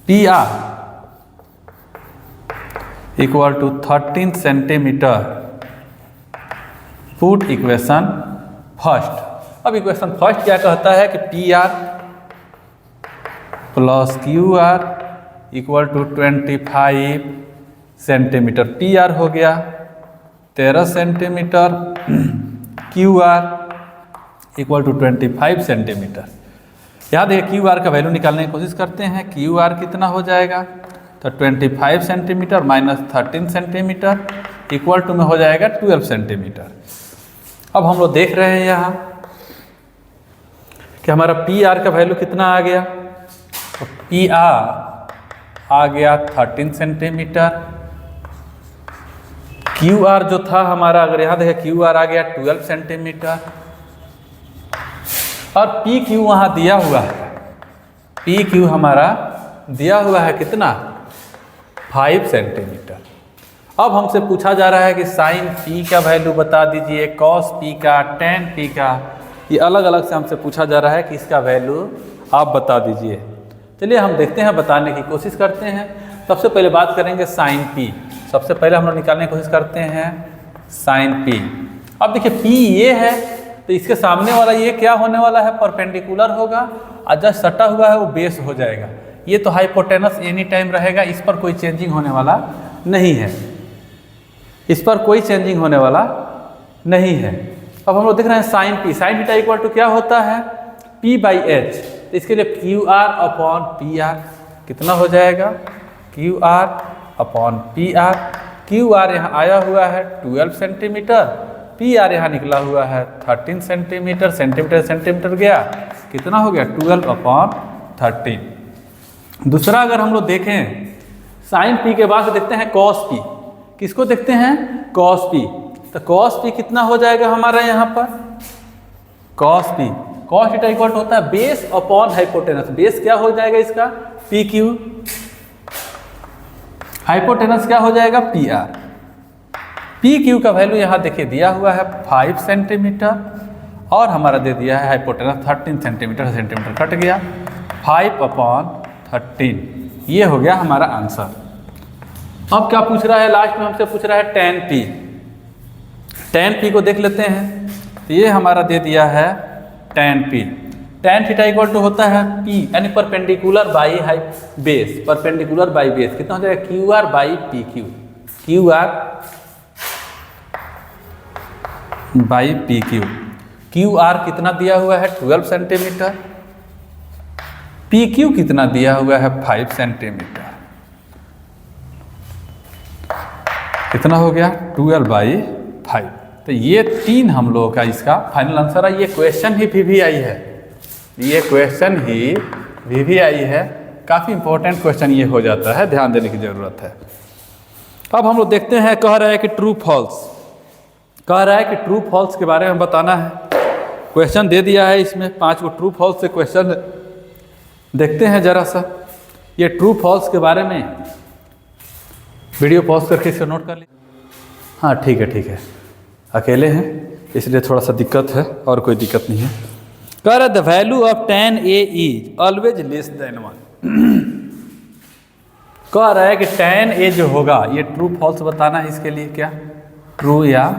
PR equal to 13 centimetre. Put equation first. अब इक्वेशन फर्स्ट क्या कहता है कि PR plus QR equal to 25 centimetre. PR हो गया 13 centimetre, QR equal to 25 centimetre. याद है QR का वैल्यू निकालने की कोशिश करते हैं। QR कितना हो जाएगा, तो 25 centimetre minus 13 centimetre equal to में हो जाएगा 12 सेंटीमीटर। अब हम लोग देख रहे हैं यहाँ कि हमारा PR का वैल्यू कितना आ गया, तो PR आ गया 13 सेंटीमीटर। QR जो था हमारा, अगर यहाँ देखें QR आ गया 12 सेंटीमीटर और PQ वहाँ दिया हुआ है। PQ हमारा दिया हुआ है कितना, 5 सेंटीमीटर। अब हमसे पूछा जा रहा है कि साइन P का वैल्यू बता दीजिए, कॉस P का, टेन P का, ये अलग अलग से हमसे पूछा जा रहा है कि इसका वैल्यू आप बता दीजिए। चलिए हम देखते हैं, बताने की कोशिश करते हैं। सबसे पहले बात करेंगे साइन P। सबसे पहले हम लोग निकालने की कोशिश करते हैं साइन P। अब देखिए P ये है, तो इसके सामने वाला ये क्या होने वाला है, परपेंडिकुलर होगा, और जब सटा हुआ है वो बेस हो जाएगा। ये तो हाइपोटेनस एनी टाइम रहेगा, इस पर कोई चेंजिंग होने वाला नहीं है, इस पर कोई चेंजिंग होने वाला नहीं है। अब हम लोग देख रहे हैं sine P। Sine beta equal to क्या होता है, P/H। तो इसके लिए QR/PR कितना हो जाएगा, QR/PR। QR यहाँ आया हुआ है 12 सेंटीमीटर, PR यहाँ निकला हुआ है 13 सेंटीमीटर। सेंटीमीटर सेंटीमीटर गया, कितना हो गया 12/13। दूसरा अगर हम लोग देखें साइन P के बाद देखते हैं कॉस P। किसको देखते हैं, कॉस P। तो कॉस P कितना हो जाएगा हमारा यहाँ पर, cos P, cos theta equal होता है बेस अपॉन हाइपोटेनस। बेस क्या हो जाएगा इसका, PQ, हाइपोटेनस क्या हो जाएगा PR। PQ का वैल्यू यहाँ देखिए दिया हुआ है 5 सेंटीमीटर और हमारा दे दिया है हाइपोटेनस 13 सेंटीमीटर। सेंटीमीटर कट गया, 5/13, ये हो गया हमारा आंसर। अब क्या पूछ रहा है, लास्ट में हमसे पूछ रहा है टेन P। टेन P को देख लेते हैं। तो ये हमारा दे दिया है tan P। Tan theta equal to होता है P, यानी perpendicular by base, perpendicular by base कितना हो जाएगा, QR/PQ, QR/PQ। QR कितना दिया हुआ है 12 सेंटीमीटर, PQ कितना दिया हुआ है 5 सेंटीमीटर, कितना हो गया 12/5। तो ये 3 हम लोगों का इसका फाइनल आंसर है। ये क्वेश्चन ही VVI है, ये क्वेश्चन ही VVI है, काफ़ी इंपॉर्टेंट क्वेश्चन ये हो जाता है, ध्यान देने की ज़रूरत है। अब हम लोग देखते हैं, कह रहा है कि ट्रू फॉल्स, कह रहा है कि ट्रू फॉल्स के बारे में बताना है। क्वेश्चन दे दिया है, इसमें 5 को ट्रू फॉल्स से क्वेश्चन देखते हैं जरा सा। ये ट्रू फॉल्स के बारे में वीडियो पॉज करके इसको नोट कर लीजिए। हाँ ठीक है ठीक है, अकेले हैं इसलिए थोड़ा सा दिक्कत है, और कोई दिक्कत नहीं है। कह रहा है the value of tan A is always less than 1। कह रहा है कि tan A जो होगा, ये ट्रू फॉल्स बताना है। इसके लिए क्या ट्रू या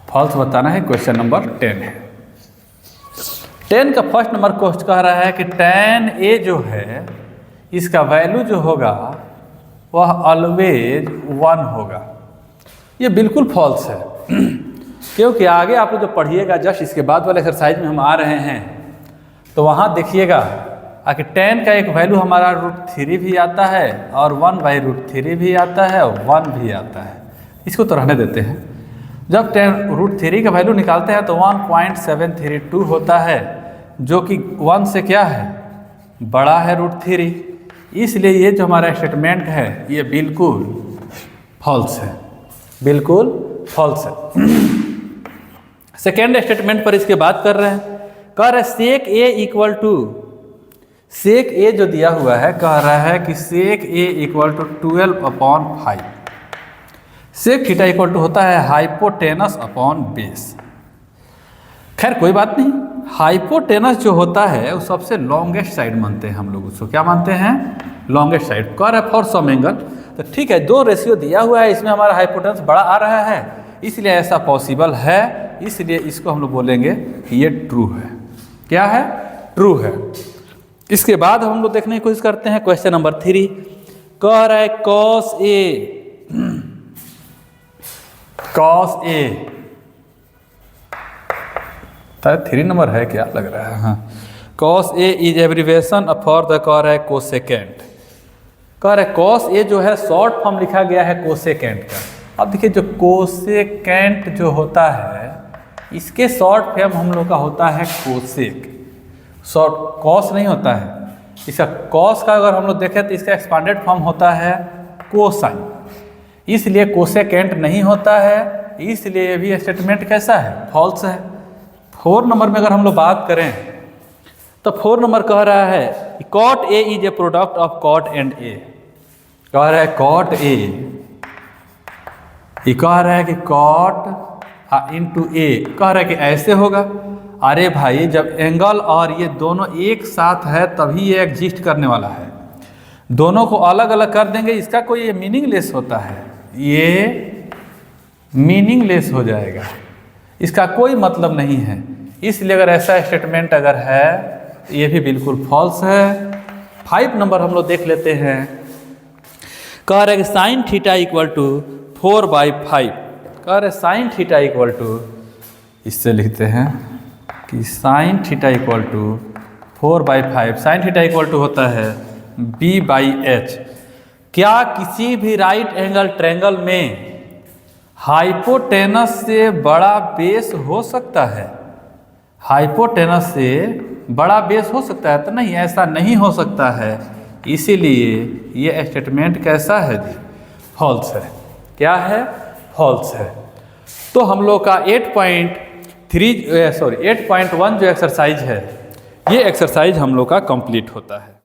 फॉल्स बताना है। क्वेश्चन नंबर 10 है। 10 का फर्स्ट नंबर क्वेश्चन कह रहा है कि tan A जो है इसका वैल्यू जो होगा वह ऑलवेज 1 होगा। ये बिल्कुल फॉल्स है क्योंकि आगे आप लोग जो पढ़िएगा, जस्ट इसके बाद वाले एक्सरसाइज में हम आ रहे हैं, तो वहाँ देखिएगा कि tan का एक वैल्यू हमारा √3 भी आता है और 1/√3 भी आता है और 1 भी आता है। इसको तो रहने देते हैं। जब √3 का वैल्यू निकालते हैं तो 1.732 होता है, जो कि 1 से क्या है, बड़ा है √3। इसलिए ये जो हमारा स्टेटमेंट है ये बिल्कुल फॉल्स है, बिल्कुल फॉल्स है। सेकेंड स्टेटमेंट पर इसके बात कर रहे हैं। कह रहे sec A equal to sec A जो दिया हुआ है कह रहा है कि sec A equal to 12/5। Sec theta equal to होता है हाइपोटेनस अपॉन बेस। खैर कोई बात नहीं, हाइपोटेनस जो होता है वो सबसे लॉन्गेस्ट साइड मानते हैं हम लोग, उसको क्या मानते हैं? Longest side. कह रहा है फॉर सम एंगल, तो ठीक है, 2 रेशियो दिया हुआ है, इसमें हमारा हाइपोटेनस बड़ा आ रहा है, इसलिए ऐसा पॉसिबल है, इसलिए इसको हम लोग बोलेंगे कि ये ट्रू है। क्या है? ट्रू है। इसके बाद हम लोग देखने की कोशिश करते हैं क्वेश्चन नंबर 3। कह रहा है कॉस ए 3 नंबर है क्या लग रहा है? हाँ, cos A is abbreviation for the कह रहा है कोसेकेंट। कह रहा है कॉस ए जो है शॉर्ट फॉर्म लिखा गया है कोसेकेंट का। अब देखिए जो कोसेकेंट जो होता है इसके शॉर्ट फॉर्म हम लोग का होता है कोसेक, शॉर्ट कॉस नहीं होता है। इसका कॉस का अगर हम लोग देखें तो इसका एक्सपांडेड फॉर्म होता है कोसाइन, इसलिए कोसेकेंट नहीं होता है, इसलिए ये भी स्टेटमेंट कैसा है? फॉल्स है। 4 नंबर में अगर हम लोग बात करें तो 4 नंबर कह रहा है cot A is a product of cot and A. कह रहा है कॉट ए, ये कह रहा है कि कॉट इंटू ए, कह रहा है कि ऐसे होगा। अरे भाई जब एंगल और ये दोनों एक साथ है तभी ये एग्जिस्ट करने वाला है, दोनों को अलग अलग कर देंगे इसका कोई ये मीनिंगलेस होता है, ये मीनिंगलेस हो जाएगा, इसका कोई मतलब नहीं है। इसलिए अगर ऐसा स्टेटमेंट अगर है तो ये भी बिल्कुल फॉल्स है। 5 नंबर हम लोग देख लेते हैं। कह रहे कि साइन थीटा इक्वल टू 4/5। कह रहे साइन थीटा इक्वल टू, इससे लिखते हैं कि sine theta equal to 4/5। Sine theta equal to होता है b/h। क्या किसी भी राइट एंगल ट्रायंगल में हाइपोटेनस से बड़ा बेस हो सकता है? हाइपोटेनस से बड़ा बेस हो सकता है? तो नहीं, ऐसा नहीं हो सकता है, इसीलिए ये स्टेटमेंट कैसा है जी? फॉल्स है। क्या है? फॉल्स है। तो हम लोग का 8.1 जो एक्सरसाइज है, ये एक्सरसाइज हम लोग का कंप्लीट होता है।